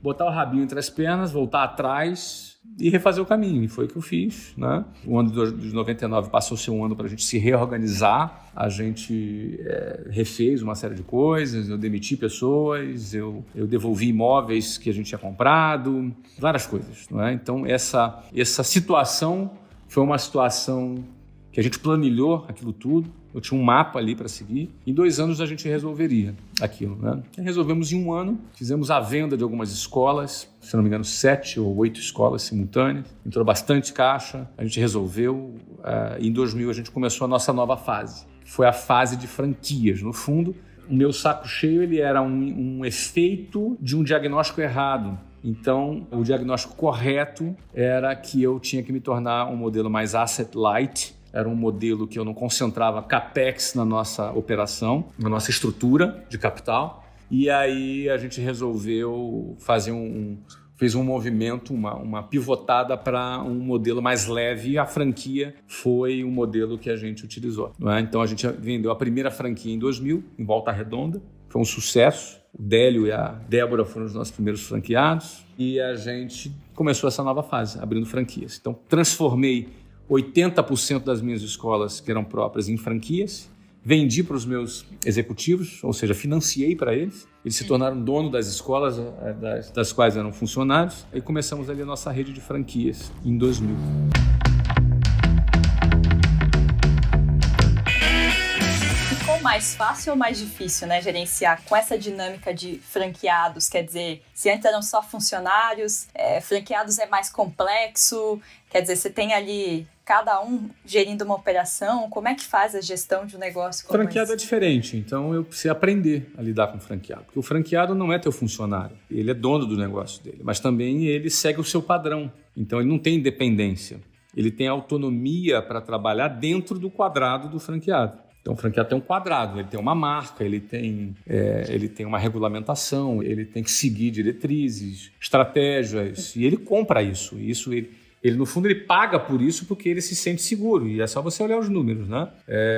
botar o rabinho entre as pernas, voltar atrás e refazer o caminho. E foi o que eu fiz, né? O ano de 99 passou a ser um ano para a gente se reorganizar. A gente refez uma série de coisas, eu demiti pessoas, eu devolvi imóveis que a gente tinha comprado, várias coisas, não é? Então, essa situação foi uma situação que a gente planilhou aquilo tudo. Eu tinha um mapa ali para seguir. Em 2 anos a gente resolveria aquilo, né? E resolvemos em 1 ano. Fizemos a venda de algumas escolas, se não me engano 7 ou 8 escolas simultâneas. Entrou bastante caixa, a gente resolveu. Em 2000 a gente começou a nossa nova fase, que foi a fase de franquias. No fundo, o meu saco cheio ele era um efeito de um diagnóstico errado. Então, o diagnóstico correto era que eu tinha que me tornar um modelo mais asset light. Era um modelo que eu não concentrava capex na nossa operação, na nossa estrutura de capital. E aí a gente resolveu fazer fez um movimento, uma pivotada para um modelo mais leve, e a franquia foi o modelo que a gente utilizou, não é? Então a gente vendeu a primeira franquia em 2000, em Volta Redonda. Foi um sucesso. O Délio e a Débora foram os nossos primeiros franqueados. E a gente começou essa nova fase, abrindo franquias. Então transformei 80% das minhas escolas que eram próprias em franquias, vendi para os meus executivos, ou seja, financiei para eles. Eles se tornaram dono das escolas das quais eram funcionários, e começamos ali a nossa rede de franquias em 2000. Ficou mais fácil ou mais difícil, né, gerenciar com essa dinâmica de franqueados? Quer dizer, se antes eram só funcionários, franqueados é mais complexo, quer dizer, você tem ali cada um gerindo uma operação. Como é que faz a gestão de um negócio como franqueado esse? É diferente, então eu precisei aprender a lidar com o franqueado. Porque o franqueado não é teu funcionário, ele é dono do negócio dele, mas também ele segue o seu padrão, então ele não tem independência, ele tem autonomia para trabalhar dentro do quadrado do franqueado. Então o franqueado tem um quadrado, ele tem uma marca, ele tem uma regulamentação, ele tem que seguir diretrizes, estratégias, e ele compra isso. Ele, no fundo, ele paga por isso porque ele se sente seguro. E é só você olhar os números, né?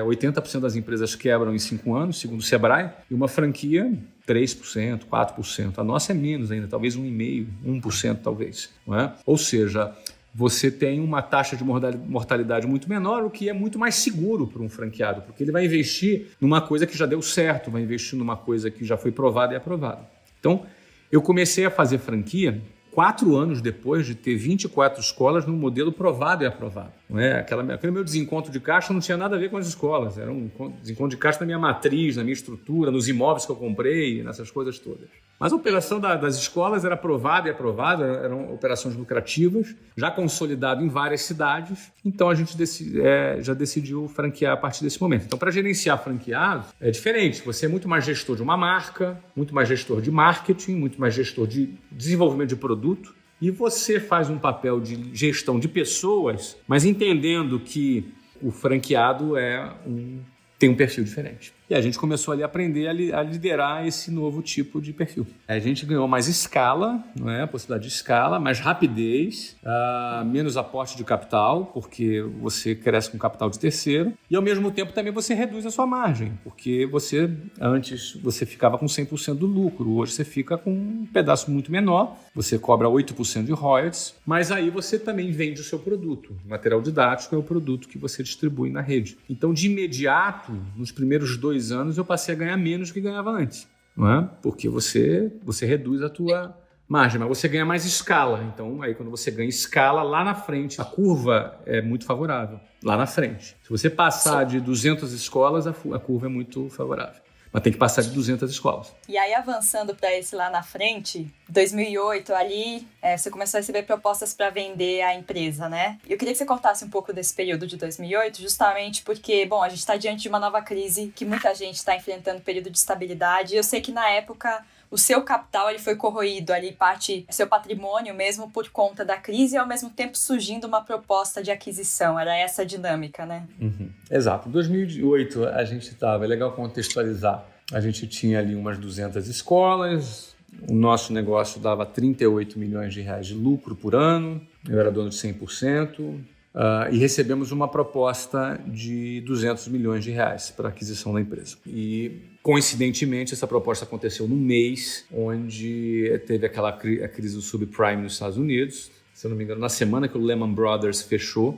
80% das empresas quebram em 5 anos, segundo o Sebrae, e uma franquia, 3%, 4%. A nossa é menos ainda, talvez 1,5%, 1% talvez. Não é? Ou seja, você tem uma taxa de mortalidade muito menor, o que é muito mais seguro para um franqueado, porque ele vai investir numa coisa que já deu certo, vai investir numa coisa que já foi provada e aprovada. Então, eu comecei a fazer franquia 4 anos depois de ter 24 escolas no modelo provado e aprovado. Não é? Aquele meu desencontro de caixa não tinha nada a ver com as escolas, era um desencontro de caixa na minha matriz, na minha estrutura, nos imóveis que eu comprei, nessas coisas todas. Mas a operação das escolas era aprovada e aprovada, eram operações lucrativas, já consolidado em várias cidades, então a gente já decidiu franquear a partir desse momento. Então, para gerenciar franqueados, é diferente, você é muito mais gestor de uma marca, muito mais gestor de marketing, muito mais gestor de desenvolvimento de produto, e você faz um papel de gestão de pessoas, mas entendendo que o franqueado tem um perfil diferente. E a gente começou ali a aprender a liderar esse novo tipo de perfil. A gente ganhou mais escala, não é? A possibilidade de escala, mais rapidez, menos aporte de capital, porque você cresce com capital de terceiro, e ao mesmo tempo também você reduz a sua margem, porque antes você ficava com 100% do lucro, hoje você fica com um pedaço muito menor, você cobra 8% de royalties, mas aí você também vende o seu produto. O material didático é o produto que você distribui na rede. Então, de imediato, nos primeiros 2 anos, eu passei a ganhar menos do que ganhava antes, não é? Porque você reduz a tua margem, mas você ganha mais escala. Então, aí quando você ganha escala, lá na frente, a curva é muito favorável. Lá na frente. Se você passar de 200 escolas, a curva é muito favorável. Mas tem que passar de 200 escolas. E aí, avançando para esse lá na frente, 2008, ali, você começou a receber propostas para vender a empresa, né? Eu queria que você cortasse um pouco desse período de 2008, justamente porque, bom, a gente está diante de uma nova crise que muita gente está enfrentando um período de estabilidade. Eu sei que, na época, o seu capital ele foi corroído ali, parte seu patrimônio mesmo por conta da crise e, ao mesmo tempo, surgindo uma proposta de aquisição. Era essa a dinâmica, né? Exato. Em 2008, a gente estava... É legal contextualizar. A gente tinha ali umas 200 escolas, o nosso negócio dava 38 milhões de reais de lucro por ano, eu era dono de 100%, e recebemos uma proposta de 200 milhões de reais para a aquisição da empresa. E, coincidentemente, essa proposta aconteceu no mês onde teve a crise do subprime nos Estados Unidos. Se eu não me engano, na semana que o Lehman Brothers fechou,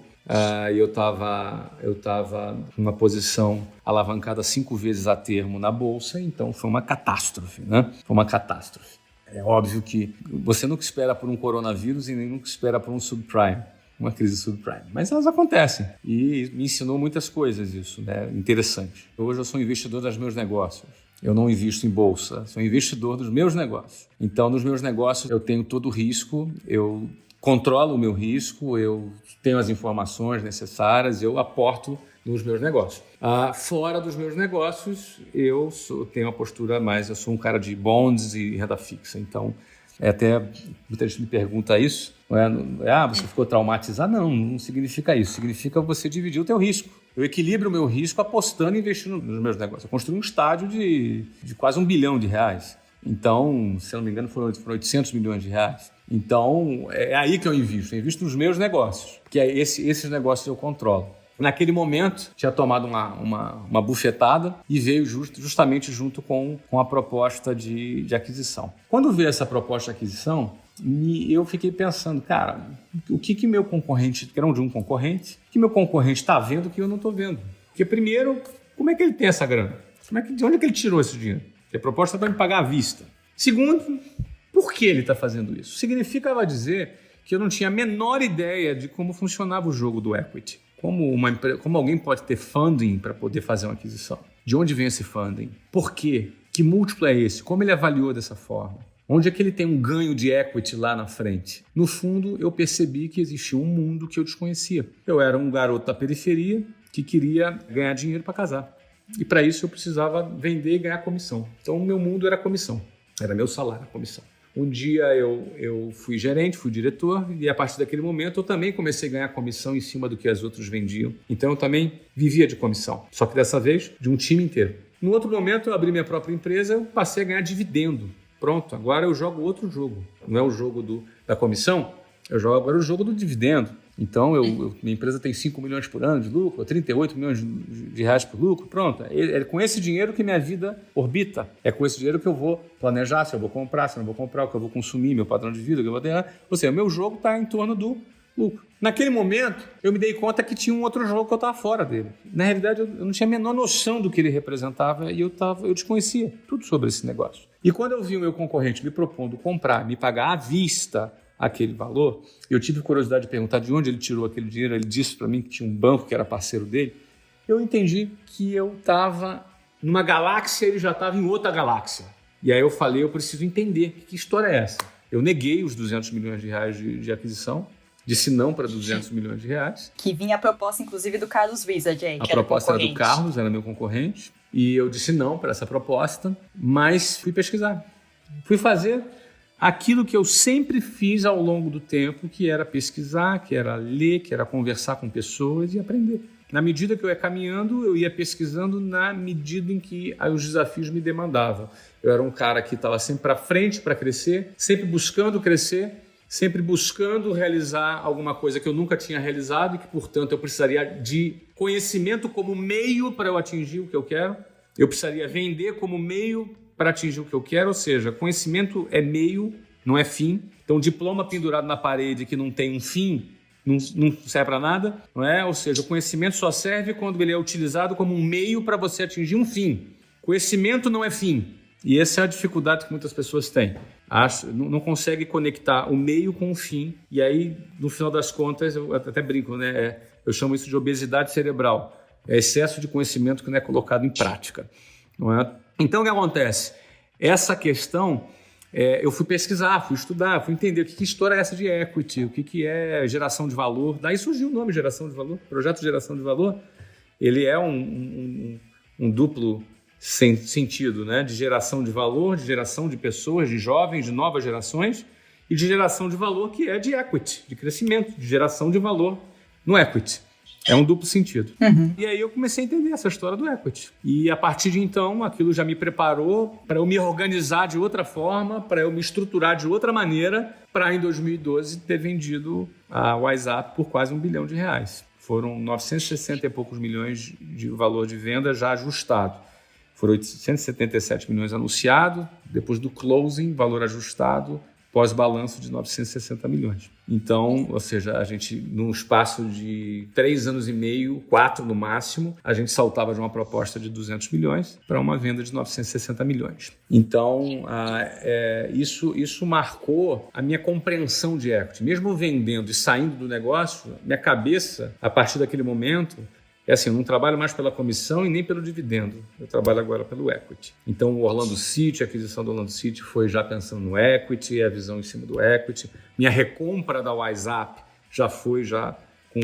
e eu estava numa posição alavancada 5 vezes a termo na bolsa, então foi uma catástrofe, né? Foi uma catástrofe. É óbvio que você nunca espera por um coronavírus e nem nunca espera por um subprime, uma crise subprime, mas elas acontecem e me ensinou muitas coisas isso, né? Interessante. Hoje eu sou investidor dos meus negócios. Eu não invisto em bolsa, sou investidor dos meus negócios. Então, nos meus negócios eu tenho todo o risco, eu controlo o meu risco, eu tenho as informações necessárias, eu aporto nos meus negócios. Fora dos meus negócios, eu tenho uma postura mais... Eu sou um cara de bonds e renda fixa. Então, até muita gente me pergunta isso. Você ficou traumatizado? Não significa isso. Significa você dividir o teu risco. Eu equilibro o meu risco apostando e investindo nos meus negócios. Eu construí um estádio de quase R$1 bilhão. Então, se eu não me engano, foram 800 milhões de reais. Então, é aí que eu invisto nos meus negócios, porque esses negócios eu controlo. Naquele momento, tinha tomado uma bufetada e veio justamente junto com a proposta de aquisição. Quando veio essa proposta de aquisição, eu fiquei pensando, cara, o que meu concorrente, que era de um concorrente, que meu concorrente está vendo que eu não estou vendo? Porque primeiro, como é que ele tem essa grana? De onde é que ele tirou esse dinheiro? A proposta é para me pagar à vista. Segundo, por que ele está fazendo isso? Significava dizer que eu não tinha a menor ideia de como funcionava o jogo do equity. Como alguém pode ter funding para poder fazer uma aquisição? De onde vem esse funding? Por quê? Que múltiplo é esse? Como ele avaliou dessa forma? Onde é que ele tem um ganho de equity lá na frente? No fundo, eu percebi que existia um mundo que eu desconhecia. Eu era um garoto da periferia que queria ganhar dinheiro para casar. E para isso eu precisava vender e ganhar comissão. Então o meu mundo era comissão. Era meu salário, comissão. Um dia eu fui gerente, fui diretor, e a partir daquele momento eu também comecei a ganhar comissão em cima do que as outras vendiam. Então eu também vivia de comissão, só que dessa vez de um time inteiro. No outro momento eu abri minha própria empresa, eu passei a ganhar dividendo. Pronto, agora eu jogo outro jogo. Não é o jogo da comissão, eu jogo agora o jogo do dividendo. Então, minha empresa tem 5 milhões por ano de lucro, 38 milhões de reais por lucro, pronto. É com esse dinheiro que minha vida orbita. É com esse dinheiro que eu vou planejar se eu vou comprar, se eu não vou comprar, o que eu vou consumir, meu padrão de vida, o que eu vou ter. Ou seja, o meu jogo está em torno do lucro. Naquele momento, eu me dei conta que tinha um outro jogo que eu estava fora dele. Na realidade, eu não tinha a menor noção do que ele representava e eu desconhecia tudo sobre esse negócio. E quando eu vi o meu concorrente me propondo comprar, me pagar à vista aquele valor, eu tive curiosidade de perguntar de onde ele tirou aquele dinheiro. Ele disse para mim que tinha um banco que era parceiro dele. Eu entendi que eu estava numa galáxia e ele já estava em outra galáxia. E aí eu falei, eu preciso entender que história é essa. Eu neguei os 200 milhões de reais de aquisição, disse não para 200 milhões de reais. Que vinha a proposta, inclusive, do Carlos Wizard aí, a proposta era do Carlos, era meu concorrente. E eu disse não para essa proposta, mas fui pesquisar. Fui fazer aquilo que eu sempre fiz ao longo do tempo, que era pesquisar, que era ler, que era conversar com pessoas e aprender. Na medida que eu ia caminhando, eu ia pesquisando na medida em que os desafios me demandavam. Eu era um cara que estava sempre para frente para crescer, sempre buscando crescer, sempre buscando realizar alguma coisa que eu nunca tinha realizado e que, portanto, eu precisaria de conhecimento como meio para eu atingir o que eu quero. Eu precisaria vender como meio para atingir o que eu quero, ou seja, conhecimento é meio, não é fim. Então, diploma pendurado na parede que não tem um fim, não serve para nada, não é? Ou seja, o conhecimento só serve quando ele é utilizado como um meio para você atingir um fim. Conhecimento não é fim. E essa é a dificuldade que muitas pessoas têm. não consegue conectar o meio com o fim. E aí, no final das contas, eu até brinco, né? Eu chamo isso de obesidade cerebral. É excesso de conhecimento que não é colocado em prática. Não é? Então, o que acontece? Essa questão, eu fui pesquisar, fui estudar, fui entender o que história é essa de equity, o que é geração de valor. Daí surgiu o nome geração de valor, projeto de geração de valor. Ele é um duplo sentido, né? De geração de valor, de geração de pessoas, de jovens, de novas gerações, e de geração de valor que é de equity, de crescimento, de geração de valor no equity. É um duplo sentido. Uhum. E aí eu comecei a entender essa história do equity. E a partir de então, aquilo já me preparou para eu me organizar de outra forma, para eu me estruturar de outra maneira, para em 2012 ter vendido a WhatsApp por quase R$1 bilhão. Foram 960 e poucos milhões de valor de venda já ajustado. Foram 877 milhões anunciado, depois do closing, valor ajustado, pós-balanço de 960 milhões. Então, ou seja, a gente, num espaço de 3 anos e meio, 4 no máximo, a gente saltava de uma proposta de 200 milhões para uma venda de 960 milhões. Então, isso marcou a minha compreensão de equity. Mesmo vendendo e saindo do negócio, minha cabeça, a partir daquele momento, assim, eu não trabalho mais pela comissão e nem pelo dividendo. Eu trabalho agora pelo equity. Então, o Orlando City, a aquisição do Orlando City foi já pensando no equity, a visão em cima do equity. Minha recompra da WhatsApp já foi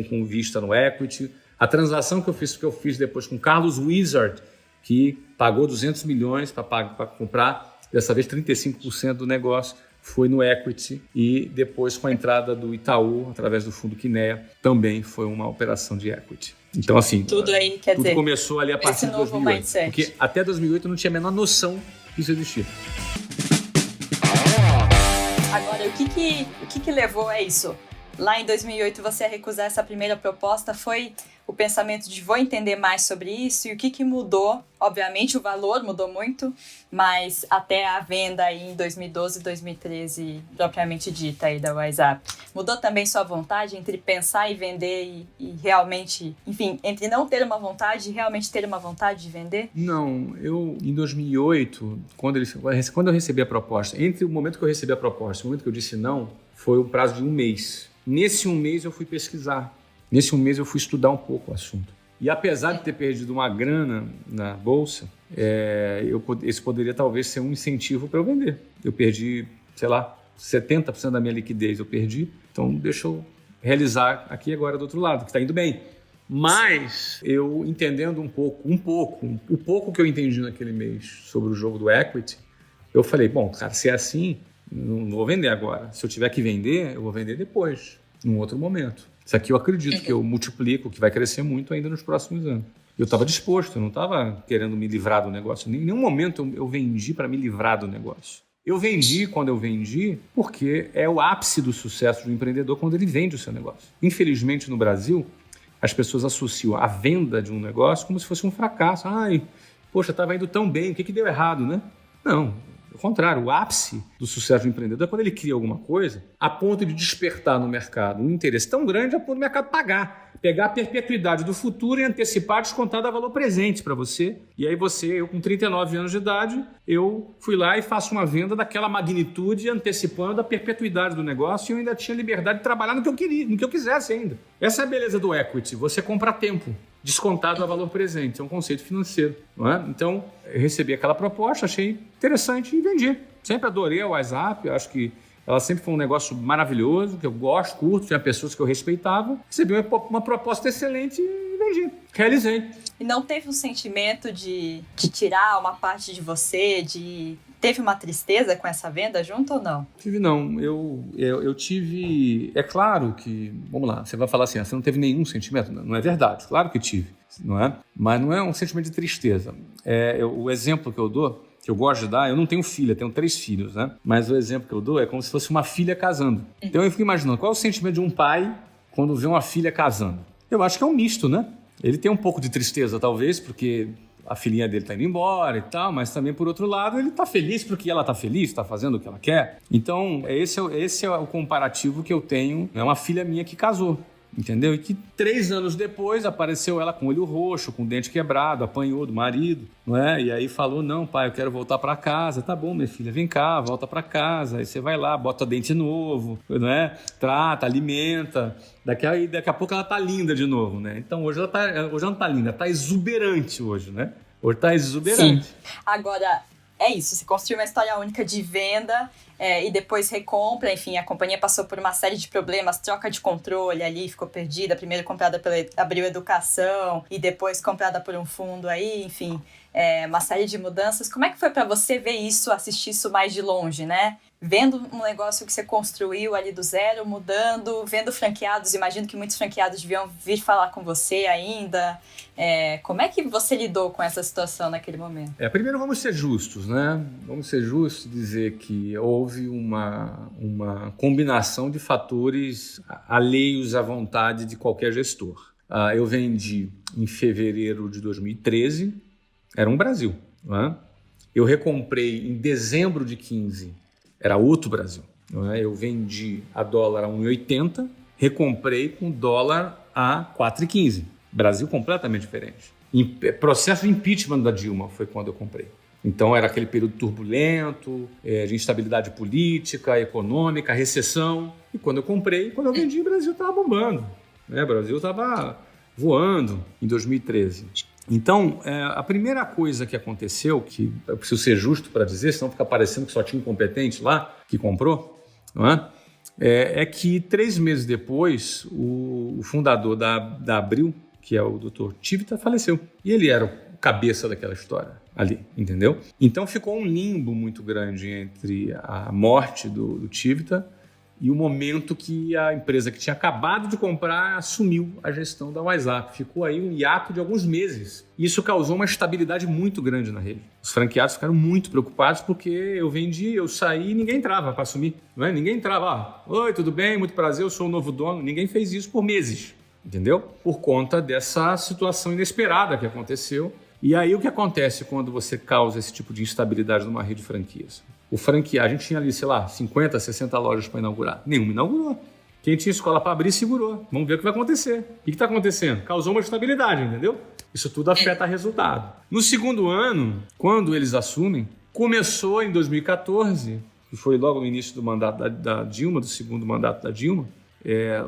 com vista no equity. A transação que eu fiz depois com Carlos Wizard, que pagou 200 milhões para comprar, dessa vez 35% do negócio, foi no equity, e depois com a entrada do Itaú, através do fundo Kinea, também foi uma operação de equity. Então, assim, tudo começou ali a partir de 2008. Mindset. Porque até 2008 eu não tinha a menor noção que isso existia. Agora, o que levou a isso? Lá em 2008, você a recusar essa primeira proposta, foi o pensamento de vou entender mais sobre isso, e o que mudou? Obviamente o valor mudou muito, mas até a venda aí em 2012, 2013, propriamente dita aí da WhatsApp. Mudou também sua vontade entre pensar e vender e realmente, enfim, entre não ter uma vontade e realmente ter uma vontade de vender? Não, eu em 2008, quando eu recebi a proposta, entre o momento que eu recebi a proposta e o momento que eu disse não, foi um prazo de 1 mês. Nesse 1 mês eu fui pesquisar. Nesse 1 mês eu fui estudar um pouco o assunto. E apesar de ter perdido uma grana na bolsa, esse poderia talvez ser um incentivo para eu vender. Eu perdi, 70% da minha liquidez eu perdi. Então deixa eu realizar aqui agora do outro lado, que está indo bem. Mas eu entendendo o pouco que eu entendi naquele mês sobre o jogo do equity, eu falei, bom, cara, se é assim, não vou vender agora. Se eu tiver que vender, eu vou vender depois, num outro momento. Isso aqui eu acredito que eu multiplico, que vai crescer muito ainda nos próximos anos. Eu estava disposto, eu não estava querendo me livrar do negócio. Em nenhum momento eu vendi para me livrar do negócio. Eu vendi quando eu vendi porque é o ápice do sucesso do empreendedor quando ele vende o seu negócio. Infelizmente, no Brasil, as pessoas associam a venda de um negócio como se fosse um fracasso. Ai, poxa, estava indo tão bem, o que deu errado, né? Não. Ao contrário, o ápice do sucesso do empreendedor é quando ele cria alguma coisa a ponto de despertar no mercado um interesse tão grande a ponto do mercado pegar a perpetuidade do futuro e antecipar, descontar da valor presente para você. E aí eu com 39 anos de idade, eu fui lá e faço uma venda daquela magnitude antecipando a perpetuidade do negócio, e eu ainda tinha liberdade de trabalhar no que eu queria, no que eu quisesse ainda. Essa é a beleza do equity, você compra tempo. Descontado a valor presente, é um conceito financeiro, não é? Então, eu recebi aquela proposta, achei interessante e vendi. Sempre adorei a WhatsApp, acho que ela sempre foi um negócio maravilhoso, que eu gosto, curto, tinha pessoas que eu respeitava. Recebi uma proposta excelente e vendi. Realizei. E não teve um sentimento de tirar uma parte de você, Teve uma tristeza com essa venda junto ou não? Não. Eu tive... É claro que... Vamos lá, você vai falar assim, você não teve nenhum sentimento? Não é verdade, claro que tive, não é? Mas não é um sentimento de tristeza. O exemplo que eu dou, que eu gosto de dar, eu não tenho filha, tenho 3 filhos, né? Mas o exemplo que eu dou é como se fosse uma filha casando. Então eu fico imaginando, qual é o sentimento de um pai quando vê uma filha casando? Eu acho que é um misto, né? Ele tem um pouco de tristeza, talvez, porque a filhinha dele está indo embora e tal, mas também, por outro lado, ele está feliz porque ela está feliz, está fazendo o que ela quer. Então, esse é o comparativo que eu tenho. É uma filha minha que casou. entendeu? E que 3 anos depois apareceu ela com o olho roxo, com o dente quebrado, apanhou do marido, não é? E aí falou, não, pai, eu quero voltar para casa. Tá bom, minha filha, vem cá, volta para casa. Aí você vai lá, bota dente novo, não é? Trata, alimenta. Daqui a pouco ela tá linda de novo, né? Então hoje ela não tá linda, ela tá exuberante hoje, né? Hoje tá exuberante. Sim. Agora, é isso, você construiu uma história única de venda e depois recompra, enfim, a companhia passou por uma série de problemas, troca de controle ali, ficou perdida, primeiro comprada pela Abril Educação e depois comprada por um fundo aí, enfim, uma série de mudanças. Como é que foi para você ver isso, assistir isso mais de longe, né? Vendo um negócio que você construiu ali do zero, mudando, vendo franqueados, imagino que muitos franqueados deviam vir falar com você ainda. Como é que você lidou com essa situação naquele momento? Primeiro vamos ser justos, né? Vamos ser justos e dizer que houve uma combinação de fatores alheios à vontade de qualquer gestor. Eu vendi em fevereiro de 2013, era um Brasil, né? Eu recomprei em dezembro de 15, era outro Brasil, não é? Eu vendi a dólar a 1,80, recomprei com dólar a 4,15. Brasil completamente diferente. Processo de impeachment da Dilma foi quando eu comprei. Então era aquele período turbulento, de instabilidade política, econômica, recessão. E quando eu comprei, quando eu vendi, o Brasil estava bombando, né? O Brasil estava voando em 2013. Então, a primeira coisa que aconteceu, que eu preciso ser justo para dizer, senão fica parecendo que só tinha incompetente lá que comprou, não é? É que 3 meses depois, o fundador da Abril, que é o Dr. Tivita, faleceu. E ele era o cabeça daquela história ali, entendeu? Então ficou um limbo muito grande entre a morte do Tivita e o momento que a empresa que tinha acabado de comprar assumiu a gestão da WhatsApp. Ficou aí um hiato de alguns meses. Isso causou uma instabilidade muito grande na rede. Os franqueados ficaram muito preocupados porque eu vendi, eu saí e ninguém entrava para assumir. Não é? Ninguém entrava. Oi, tudo bem? Muito prazer, eu sou o novo dono. Ninguém fez isso por meses, entendeu? Por conta dessa situação inesperada que aconteceu. E aí o que acontece quando você causa esse tipo de instabilidade numa rede de franquias? O franqueado, a gente tinha ali, sei lá, 50, 60 lojas para inaugurar. Nenhuma inaugurou. Quem tinha escola para abrir, segurou. Vamos ver o que vai acontecer. O que está acontecendo? Causou uma instabilidade, entendeu? Isso tudo afeta resultado. No segundo ano, quando eles assumem, começou em 2014, que foi logo no início do mandato da Dilma, do segundo mandato da Dilma,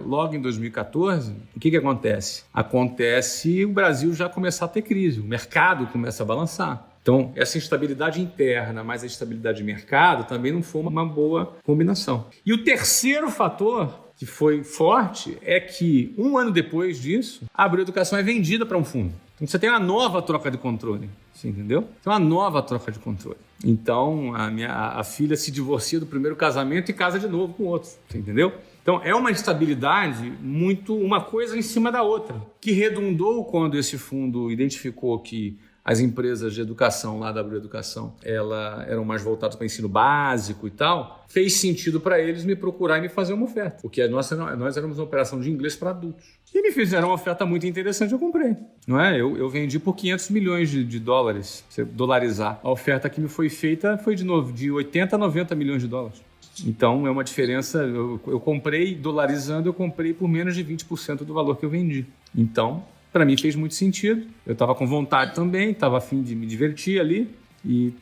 logo em 2014, o que acontece? Acontece o Brasil já começar a ter crise, o mercado começa a balançar. Então, essa instabilidade interna mais a instabilidade de mercado também não foi uma boa combinação. E o terceiro fator que foi forte é que, 1 ano depois disso, a Abril Educação é vendida para um fundo. Então, você tem uma nova troca de controle, você entendeu? Tem uma nova troca de controle. Então, a filha se divorcia do primeiro casamento e casa de novo com outro, você entendeu? Então, é uma instabilidade muito uma coisa em cima da outra, que redundou quando esse fundo identificou que as empresas de educação lá da Abril Educação eram mais voltadas para ensino básico e tal, fez sentido para eles me procurar e me fazer uma oferta. Porque nós éramos uma operação de inglês para adultos. E me fizeram uma oferta muito interessante, eu comprei. Não é? Eu vendi por 500 milhões de dólares, se dolarizar. A oferta que me foi feita foi de novo de 80 a 90 milhões de dólares. Então, é uma diferença. Eu comprei, dolarizando, eu comprei por menos de 20% do valor que eu vendi. Então, para mim fez muito sentido. Eu estava com vontade também, estava a fim de me divertir ali. E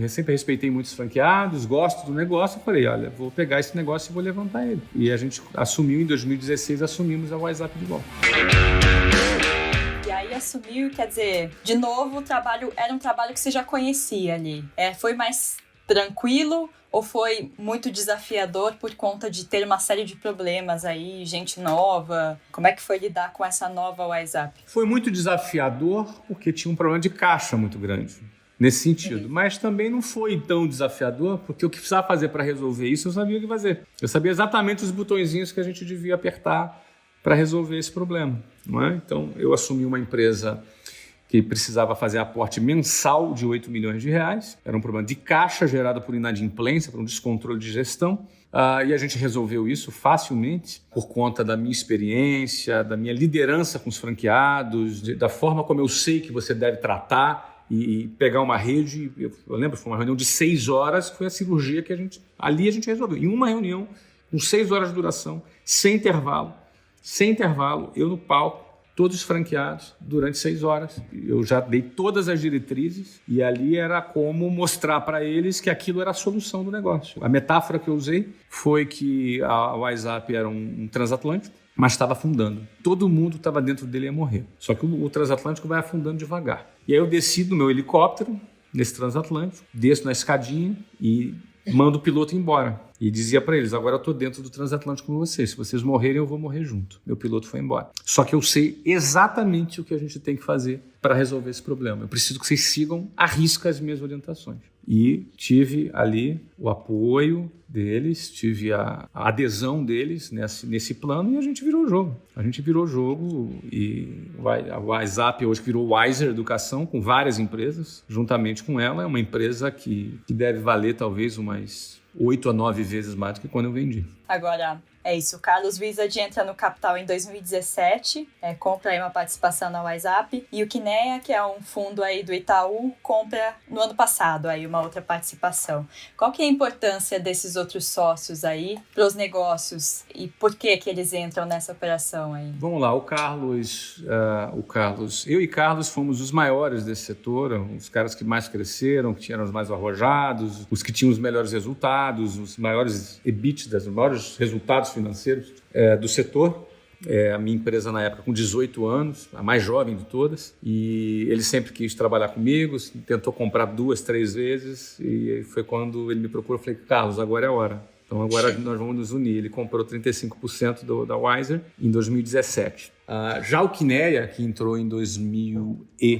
sempre respeitei muitos franqueados, gosto do negócio. Eu falei, olha, vou pegar esse negócio e vou levantar ele. E a gente assumiu, em 2016, assumimos a WhatsApp de volta. E aí assumiu, quer dizer, de novo, o trabalho era um trabalho que você já conhecia ali. Foi mais tranquilo ou foi muito desafiador por conta de ter uma série de problemas aí, gente nova? Como é que foi lidar com essa nova WhatsApp? Foi muito desafiador porque tinha um problema de caixa muito grande, nesse sentido. Mas também não foi tão desafiador porque o que precisava fazer para resolver isso, eu sabia o que fazer. Eu sabia exatamente os botõezinhos que a gente devia apertar para resolver esse problema, não é? Então, eu assumi uma empresa que precisava fazer aporte mensal de 8 milhões de reais. Era um problema de caixa gerado por inadimplência, por um descontrole de gestão. E a gente resolveu isso facilmente por conta da minha experiência, da minha liderança com os franqueados, da forma como eu sei que você deve tratar e pegar uma rede. Eu lembro, foi uma reunião de 6 horas, foi a cirurgia que a gente resolveu. Em uma reunião, com 6 horas de duração, sem intervalo, sem intervalo, eu no palco, todos franqueados, durante 6 horas. Eu já dei todas as diretrizes e ali era como mostrar para eles que aquilo era a solução do negócio. A metáfora que eu usei foi que a WhatsApp era um transatlântico, mas estava afundando. Todo mundo estava dentro dele e ia morrer. Só que o transatlântico vai afundando devagar. E aí eu desci do meu helicóptero, nesse transatlântico, desço na escadinha e mando o piloto embora. E dizia para eles, agora eu estou dentro do transatlântico com vocês. Se vocês morrerem, eu vou morrer junto. Meu piloto foi embora. Só que eu sei exatamente o que a gente tem que fazer para resolver esse problema. Eu preciso que vocês sigam à risca as minhas orientações. E tive ali o apoio deles, tive a adesão deles nesse plano e a gente virou o jogo. A gente virou o jogo e a WhatsApp hoje virou Wiser Educação, com várias empresas, juntamente com ela. É uma empresa que deve valer talvez umas 8 a 9 vezes mais do que quando eu vendi. Agora, é isso. O Carlos Wizard entra no capital em 2017, compra aí uma participação na WhatsApp. E o Kinea, que é um fundo aí do Itaú, compra no ano passado aí uma outra participação. Qual que é a importância desses outros sócios aí para os negócios e por que eles entram nessa operação aí? Vamos lá, o Carlos, eu e Carlos fomos os maiores desse setor, os caras que mais cresceram, que eram os mais arrojados, os que tinham os melhores resultados, os maiores EBITDAs, os maiores resultados financeiros do setor. A minha empresa na época com 18 anos, a mais jovem de todas, e ele sempre quis trabalhar comigo, tentou comprar 2, 3 vezes e foi quando ele me procurou, eu falei, Carlos, agora é a hora. Então agora nós vamos nos unir. Ele comprou 35% da Wiser em 2017. Já o Kinea, que entrou em 2019.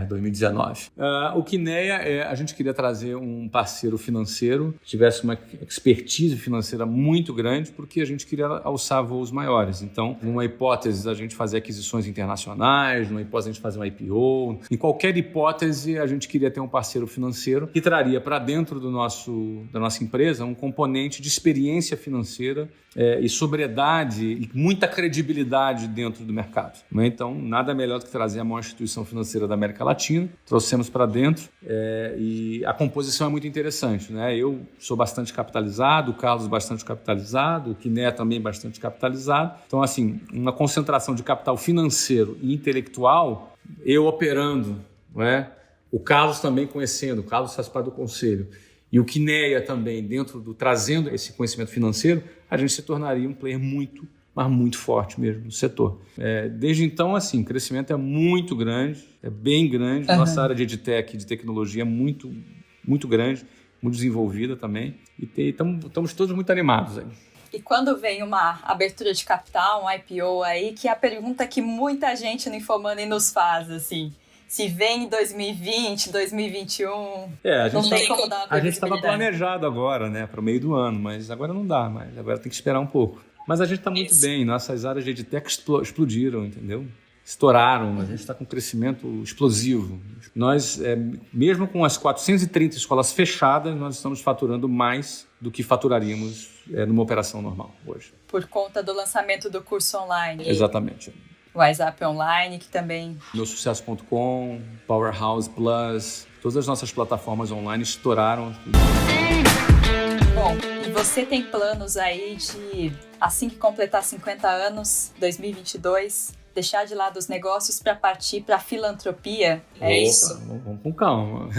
2019. O Kinea, a gente queria trazer um parceiro financeiro que tivesse uma expertise financeira muito grande, porque a gente queria alçar voos maiores. Então, numa hipótese, a gente fazer aquisições internacionais, numa hipótese, a gente fazer um IPO. Em qualquer hipótese, a gente queria ter um parceiro financeiro que traria para dentro da nossa empresa um componente de experiência financeira e sobriedade e muita credibilidade dentro do mercado. Então, nada melhor do que trazer a maior instituição financeira da América Latina, trouxemos para dentro e a composição é muito interessante, né? Eu sou bastante capitalizado, o Carlos bastante capitalizado, o Kinea também bastante capitalizado. Então, assim, uma concentração de capital financeiro e intelectual, eu operando, não é? O Carlos também conhecendo, o Carlos faz parte do conselho, e o Kinea também trazendo esse conhecimento financeiro, a gente se tornaria um player mas muito forte mesmo no setor. Desde então, assim, o crescimento é muito grande, é bem grande. Uhum. Nossa área de EdTech, de tecnologia, é muito, muito grande, muito desenvolvida também. E estamos todos muito animados aí. E quando vem uma abertura de capital, um IPO aí, que é a pergunta que muita gente no Infomoney nos faz, assim... Se vem em 2020, 2021, não tem como dar uma previsibilidade. A gente estava planejado agora, né, para o meio do ano, mas agora não dá mais, agora tem que esperar um pouco. Mas a gente está muito bem, nossas áreas de EdTech explodiram, entendeu? Estouraram, a gente está com um crescimento explosivo. Nós, mesmo com as 430 escolas fechadas, nós estamos faturando mais do que faturaríamos numa operação normal hoje. Por conta do lançamento do curso online. Exatamente. O WhatsApp Online, que também... Meusucesso.com, Powerhouse Plus, todas as nossas plataformas online estouraram. Bom, e você tem planos aí de, assim que completar 50 anos, 2022, deixar de lado os negócios para partir para a filantropia? Isso? Vamos com calma.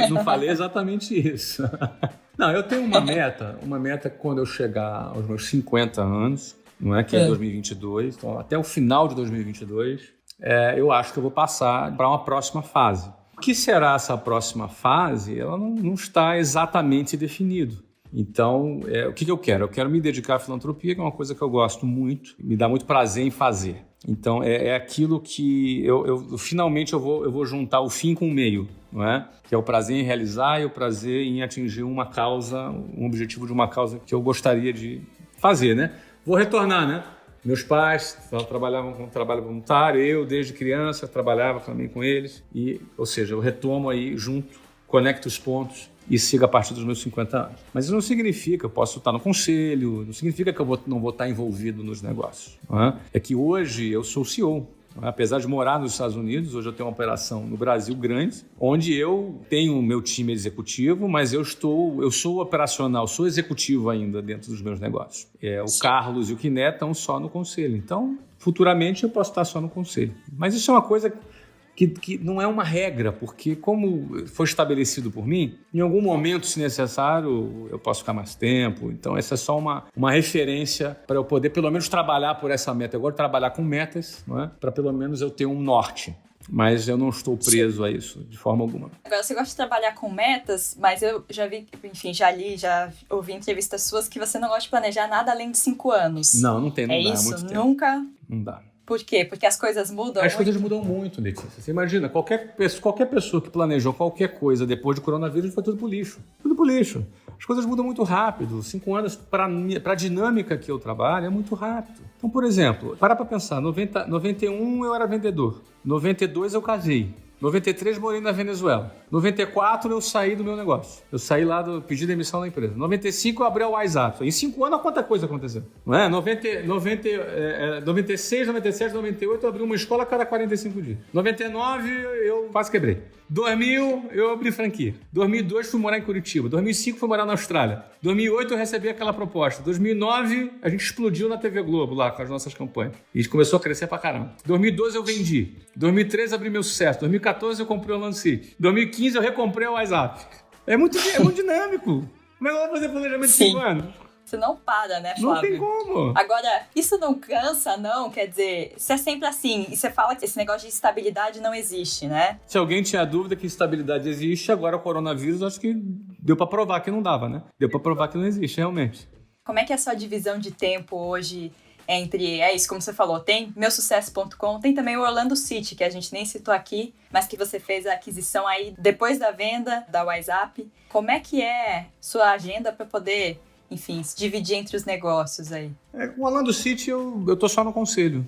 Não falei exatamente isso. Não, eu tenho uma meta que quando eu chegar aos meus 50 anos... Não é que é 2022, então até o final de 2022, eu acho que eu vou passar para uma próxima fase. O que será essa próxima fase? Ela não está exatamente definido. Então, o que eu quero? Eu quero me dedicar à filantropia, que é uma coisa que eu gosto muito, me dá muito prazer em fazer. Então, é aquilo que finalmente eu vou juntar o fim com o meio, não é? Que é o prazer em realizar e o prazer em atingir uma causa, um objetivo de uma causa que eu gostaria de fazer, né? Vou retornar, né? Meus pais trabalhavam com trabalho voluntário, eu desde criança trabalhava também com eles, ou seja, eu retomo aí junto, conecto os pontos e sigo a partir dos meus 50 anos. Mas isso não significa que eu posso estar no conselho, não significa que eu não vou estar envolvido nos negócios. Não é? É que hoje eu sou o CEO. Apesar de morar nos Estados Unidos, hoje eu tenho uma operação no Brasil grande, onde eu tenho o meu time executivo, mas eu sou operacional, sou executivo ainda dentro dos meus negócios. O Carlos e o Quiné estão só no conselho. Então, futuramente eu posso estar só no conselho. Mas isso é uma coisa que não é uma regra, porque como foi estabelecido por mim, em algum momento, se necessário, eu posso ficar mais tempo. Então, essa é só uma referência para eu poder, pelo menos, trabalhar por essa meta. Eu gosto de trabalhar com metas, não é? Para, pelo menos, eu ter um norte. Mas eu não estou preso a isso, de forma alguma. Agora, você gosta de trabalhar com metas, mas eu já vi, enfim, já ouvi entrevistas suas que você não gosta de planejar nada além de 5 anos. Não tem, não dá, isso? É muito tempo. Nunca? Não dá. Por quê? Porque as coisas mudam? As coisas mudam muito, Letícia. Você imagina, qualquer pessoa que planejou qualquer coisa depois do coronavírus foi tudo pro lixo. Tudo pro lixo. As coisas mudam muito rápido. 5 anos, para a dinâmica que eu trabalho, é muito rápido. Então, por exemplo, para pensar, 91 eu era vendedor. 92 eu casei. 93 morei na Venezuela. 94 eu saí do meu negócio. Eu saí lá, pedi demissão da empresa. 95 eu abri o WhatsApp. Em 5 anos, quanta coisa aconteceu? Não é? 96, 97, 98 eu abri uma escola a cada 45 dias. 99 eu quase quebrei. 2000 eu abri franquia. 2002 fui morar em Curitiba. 2005 fui morar na Austrália. 2008 eu recebi aquela proposta. 2009 a gente explodiu na TV Globo lá com as nossas campanhas. E começou a crescer pra caramba. 2012 eu vendi. 2013 abri meu sucesso. 2014 eu comprei o Orlando City. 2015 eu recomprei o WhatsApp. É muito dinâmico. Como é que eu vou fazer planejamento de 5 anos? Você não para, né, Flávio? Não tem como. Agora, isso não cansa, não? Quer dizer, isso é sempre assim. E você fala que esse negócio de estabilidade não existe, né? Se alguém tinha dúvida que estabilidade existe, agora o coronavírus, acho que deu pra provar que não dava, né? Deu pra provar que não existe, realmente. Como é que é a sua divisão de tempo hoje entre, isso, como você falou, tem meusucesso.com, tem também o Orlando City, que a gente nem citou aqui, mas que você fez a aquisição aí depois da venda da WhatsApp. Como é que é sua agenda para poder, enfim, se dividir entre os negócios aí? Com o Orlando City eu tô só no conselho.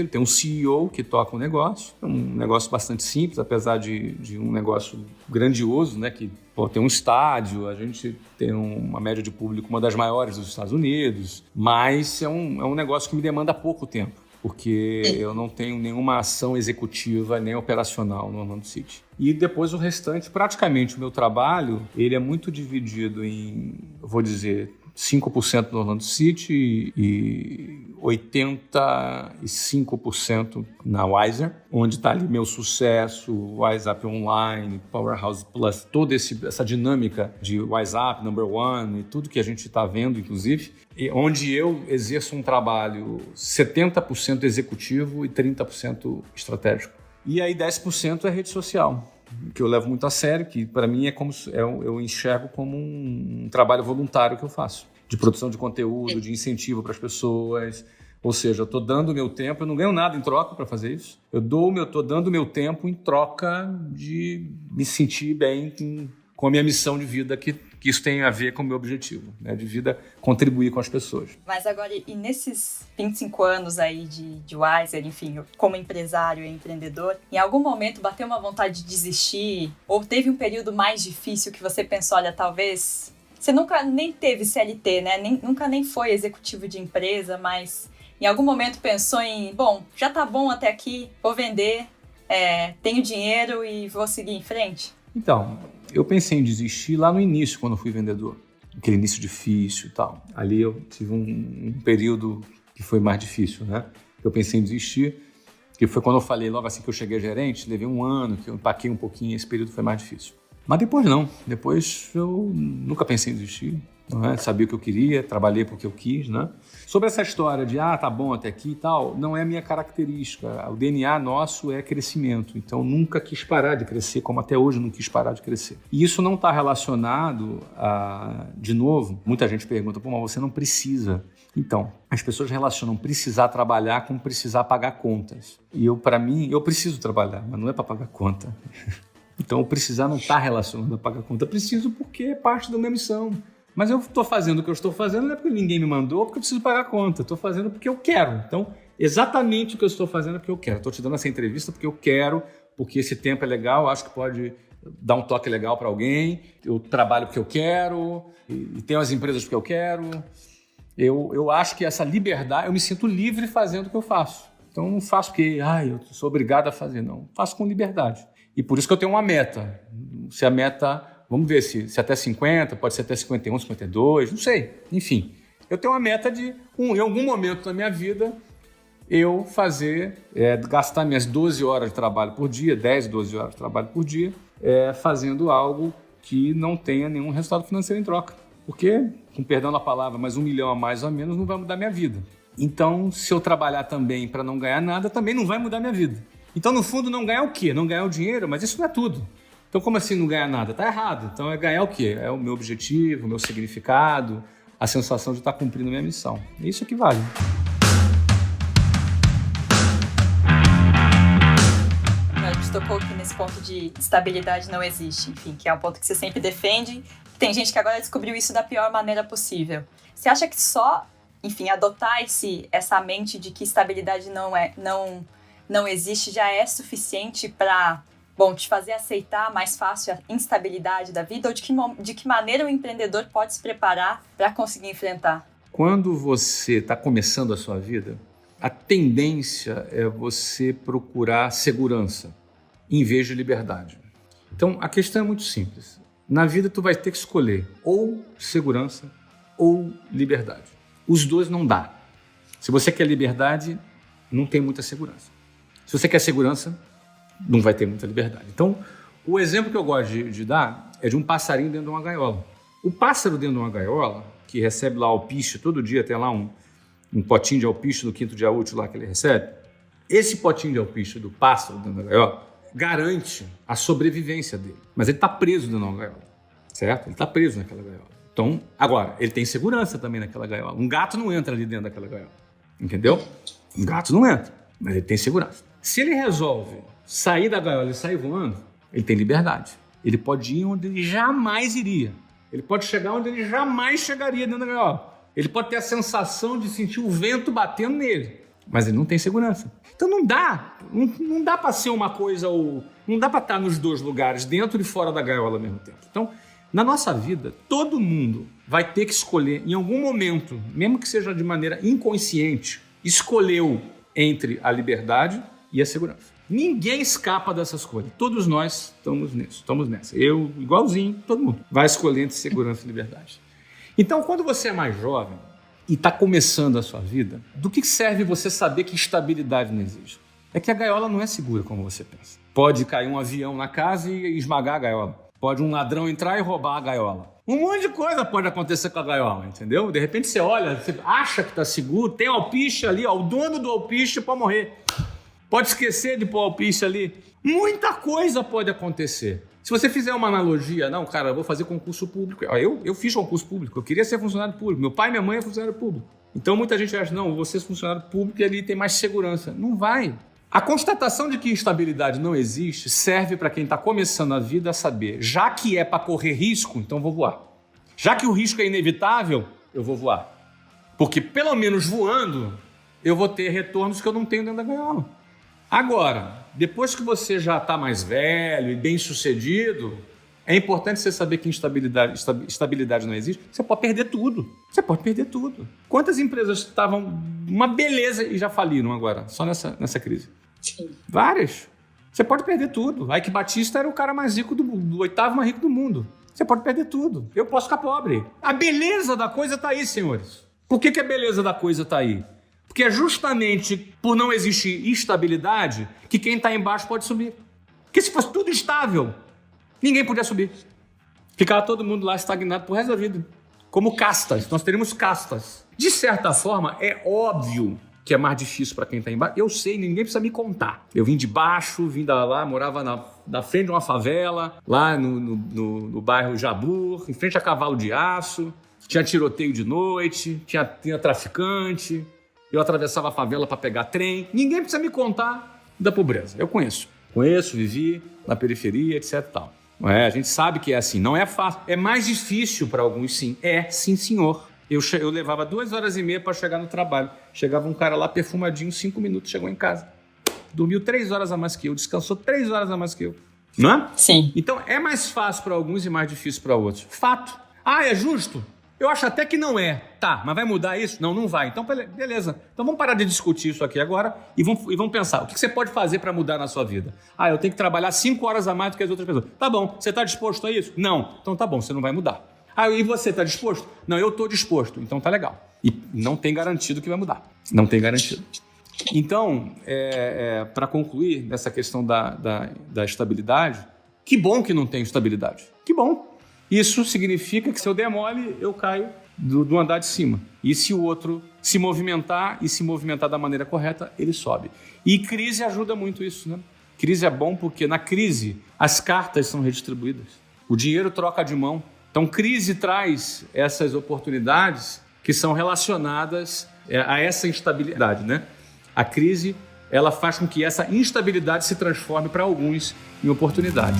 Tem um CEO que toca o negócio. É um negócio bastante simples, apesar de um negócio grandioso, né? Que tem um estádio, a gente tem uma média de público, uma das maiores dos Estados Unidos, mas é um negócio que me demanda pouco tempo, porque eu não tenho nenhuma ação executiva nem operacional no Orlando City. E depois o restante, praticamente o meu trabalho, ele é muito dividido em, eu vou dizer, 5% no Orlando City e 85% na Wiser, onde está ali meu sucesso, WhatsApp Online, Powerhouse Plus, toda essa dinâmica de WhatsApp, Number One e tudo que a gente está vendo, inclusive, e onde eu exerço um trabalho 70% executivo e 30% estratégico. E aí 10% é rede social, que eu levo muito a sério, que para mim eu enxergo como um trabalho voluntário que eu faço, de produção de conteúdo, de incentivo para as pessoas. Ou seja, eu estou dando o meu tempo, eu não ganho nada em troca para fazer isso. Eu estou dando o meu tempo em troca de me sentir bem com a minha missão de vida, que isso tem a ver com o meu objetivo, né, de vida, contribuir com as pessoas. Mas agora, e nesses 25 anos aí de Wiser, enfim, como empresário e empreendedor, em algum momento bateu uma vontade de desistir? Ou teve um período mais difícil que você pensou, olha, talvez... Você nunca nem teve CLT, né? Nunca nem foi executivo de empresa, mas em algum momento pensou em, bom, já tá bom até aqui, vou vender, tenho dinheiro e vou seguir em frente? Então, eu pensei em desistir lá no início, quando eu fui vendedor. Aquele início difícil e tal. Ali eu tive um período que foi mais difícil, né? Eu pensei em desistir, que foi quando eu falei, logo assim que eu cheguei a gerente, levei 1 ano, que eu empaquei um pouquinho, esse período foi mais difícil. Mas depois não. Depois eu nunca pensei em desistir. Não é? Sabia o que eu queria, trabalhei porque eu quis, né? Sobre essa história de, tá bom até aqui e tal, não é a minha característica. O DNA nosso é crescimento. Então, nunca quis parar de crescer, como até hoje não quis parar de crescer. E isso não está relacionado a... De novo, muita gente pergunta, mas você não precisa. Então, as pessoas relacionam precisar trabalhar com precisar pagar contas. E para mim, eu preciso trabalhar, mas não é para pagar conta. Então, o precisar não está relacionado a pagar conta. Eu preciso porque é parte da minha missão. Mas eu estou fazendo o que eu estou fazendo não é porque ninguém me mandou, porque eu preciso pagar a conta. Estou fazendo porque eu quero. Então, exatamente o que eu estou fazendo é porque eu quero. Estou te dando essa entrevista porque eu quero, porque esse tempo é legal, acho que pode dar um toque legal para alguém. Eu trabalho porque eu quero, e tenho as empresas porque eu quero. Eu acho que essa liberdade, eu me sinto livre fazendo o que eu faço. Então não faço porque eu sou obrigado a fazer, não. Faço com liberdade. E por isso que eu tenho uma meta. Se a meta, vamos ver se até 50, pode ser até 51, 52, não sei. Enfim, eu tenho uma meta de, em algum momento da minha vida, eu gastar minhas 12 horas de trabalho por dia, 10, 12 horas de trabalho por dia, fazendo algo que não tenha nenhum resultado financeiro em troca. Porque, com perdão da palavra, mas 1 milhão a mais ou menos não vai mudar minha vida. Então, se eu trabalhar também para não ganhar nada, também não vai mudar minha vida. Então, no fundo, não ganhar o quê? Não ganhar o dinheiro, mas isso não é tudo. Então, como assim não ganhar nada? Tá errado. Então, é ganhar o quê? É o meu objetivo, o meu significado, a sensação de estar cumprindo a minha missão. É isso que vale. A gente tocou aqui nesse ponto de estabilidade não existe, enfim, que é um ponto que você sempre defende. Tem gente que agora descobriu isso da pior maneira possível. Você acha que só, enfim, adotar essa mente de que estabilidade não existe já é suficiente para, te fazer aceitar mais fácil a instabilidade da vida? Ou de que maneira o empreendedor pode se preparar para conseguir enfrentar? Quando você está começando a sua vida, a tendência é você procurar segurança em vez de liberdade. Então, a questão é muito simples. Na vida, tu vai ter que escolher ou segurança ou liberdade. Os dois não dá. Se você quer liberdade, não tem muita segurança. Se você quer segurança, não vai ter muita liberdade. Então, o exemplo que eu gosto de dar é de um passarinho dentro de uma gaiola. O pássaro dentro de uma gaiola, que recebe lá alpiste todo dia, tem lá um potinho de alpiste do 5º dia útil lá que ele recebe, esse potinho de alpiste do pássaro dentro da gaiola garante a sobrevivência dele. Mas ele está preso dentro de uma gaiola, certo? Ele está preso naquela gaiola. Então, agora, ele tem segurança também naquela gaiola. Um gato não entra ali dentro daquela gaiola, entendeu? Um gato não entra, mas ele tem segurança. Se ele resolve sair da gaiola e sair voando, ele tem liberdade. Ele pode ir onde ele jamais iria. Ele pode chegar onde ele jamais chegaria dentro da gaiola. Ele pode ter a sensação de sentir o vento batendo nele, mas ele não tem segurança. Então não dá para ser uma coisa ou... Não dá para estar nos dois lugares, dentro e fora da gaiola ao mesmo tempo. Então, na nossa vida, todo mundo vai ter que escolher, em algum momento, mesmo que seja de maneira inconsciente, escolheu entre a liberdade e a segurança. Ninguém escapa dessa escolha. Todos nós estamos nessa. Eu, igualzinho, todo mundo vai escolher entre segurança e liberdade. Então, quando você é mais jovem e está começando a sua vida, do que serve você saber que estabilidade não existe? É que a gaiola não é segura como você pensa. Pode cair um avião na casa e esmagar a gaiola. Pode um ladrão entrar e roubar a gaiola. Um monte de coisa pode acontecer com a gaiola, entendeu? De repente você olha, você acha que está seguro, tem alpiste ali, o dono do alpiste pode morrer. Pode esquecer de pôr alpiste ali. Muita coisa pode acontecer. Se você fizer uma analogia, não, cara, eu vou fazer concurso público. Eu fiz concurso público, eu queria ser funcionário público. Meu pai e minha mãe é funcionário público. Então muita gente acha, não, vou ser funcionário público e ali tem mais segurança. Não vai. A constatação de que estabilidade não existe serve para quem está começando a vida a saber, já que é para correr risco, então vou voar. Já que o risco é inevitável, eu vou voar. Porque pelo menos voando, eu vou ter retornos que eu não tenho dentro da gaiola. Agora, depois que você já está mais velho e bem-sucedido, é importante você saber que estabilidade não existe. Você pode perder tudo. Você pode perder tudo. Quantas empresas estavam uma beleza e já faliram agora, só nessa crise? Sim. Várias. Você pode perder tudo. Ike Batista era o cara mais rico do 8º mais rico do mundo. Você pode perder tudo. Eu posso ficar pobre. A beleza da coisa está aí, senhores. Por que a beleza da coisa está aí? Porque é justamente por não existir estabilidade que quem está embaixo pode subir. Porque se fosse tudo estável, ninguém podia subir. Ficava todo mundo lá estagnado pro resto da vida. Como castas. Nós teríamos castas. De certa forma, é óbvio que é mais difícil para quem está embaixo. Eu sei, ninguém precisa me contar. Eu vim de baixo, vim lá, morava na frente de uma favela, lá no bairro Jabur, em frente a Cavalo de Aço. Tinha tiroteio de noite, tinha traficante. Eu atravessava a favela para pegar trem. Ninguém precisa me contar da pobreza. Eu conheço, vivi na periferia, etc. e tal. A gente sabe que é assim. Não é fácil. É mais difícil para alguns, sim. Sim, senhor. Eu levava 2h30 para chegar no trabalho. Chegava um cara lá perfumadinho, 5 minutos, chegou em casa. Dormiu 3 horas a mais que eu, descansou 3 horas a mais que eu. Não é? Sim. Então, é mais fácil para alguns e mais difícil para outros. Fato. Ah, é justo? Eu acho até que não é. Tá, mas vai mudar isso? Não, não vai. Então, beleza. Então vamos parar de discutir isso aqui agora e vamos pensar. O que você pode fazer para mudar na sua vida? Eu tenho que trabalhar 5 horas a mais do que as outras pessoas. Tá bom, você está disposto a isso? Não. Então tá bom, você não vai mudar. E você está disposto? Não, eu estou disposto. Então tá legal. E não tem garantido que vai mudar. Não tem garantido. Então, para concluir nessa questão da estabilidade, que bom que não tem estabilidade. Que bom. Isso significa que se eu der mole, eu caio do andar de cima. E se o outro se movimentar da maneira correta, ele sobe. E crise ajuda muito isso, né? Crise é bom porque na crise as cartas são redistribuídas. O dinheiro troca de mão. Então crise traz essas oportunidades que são relacionadas a essa instabilidade, né? A crise, ela faz com que essa instabilidade se transforme para alguns em oportunidade.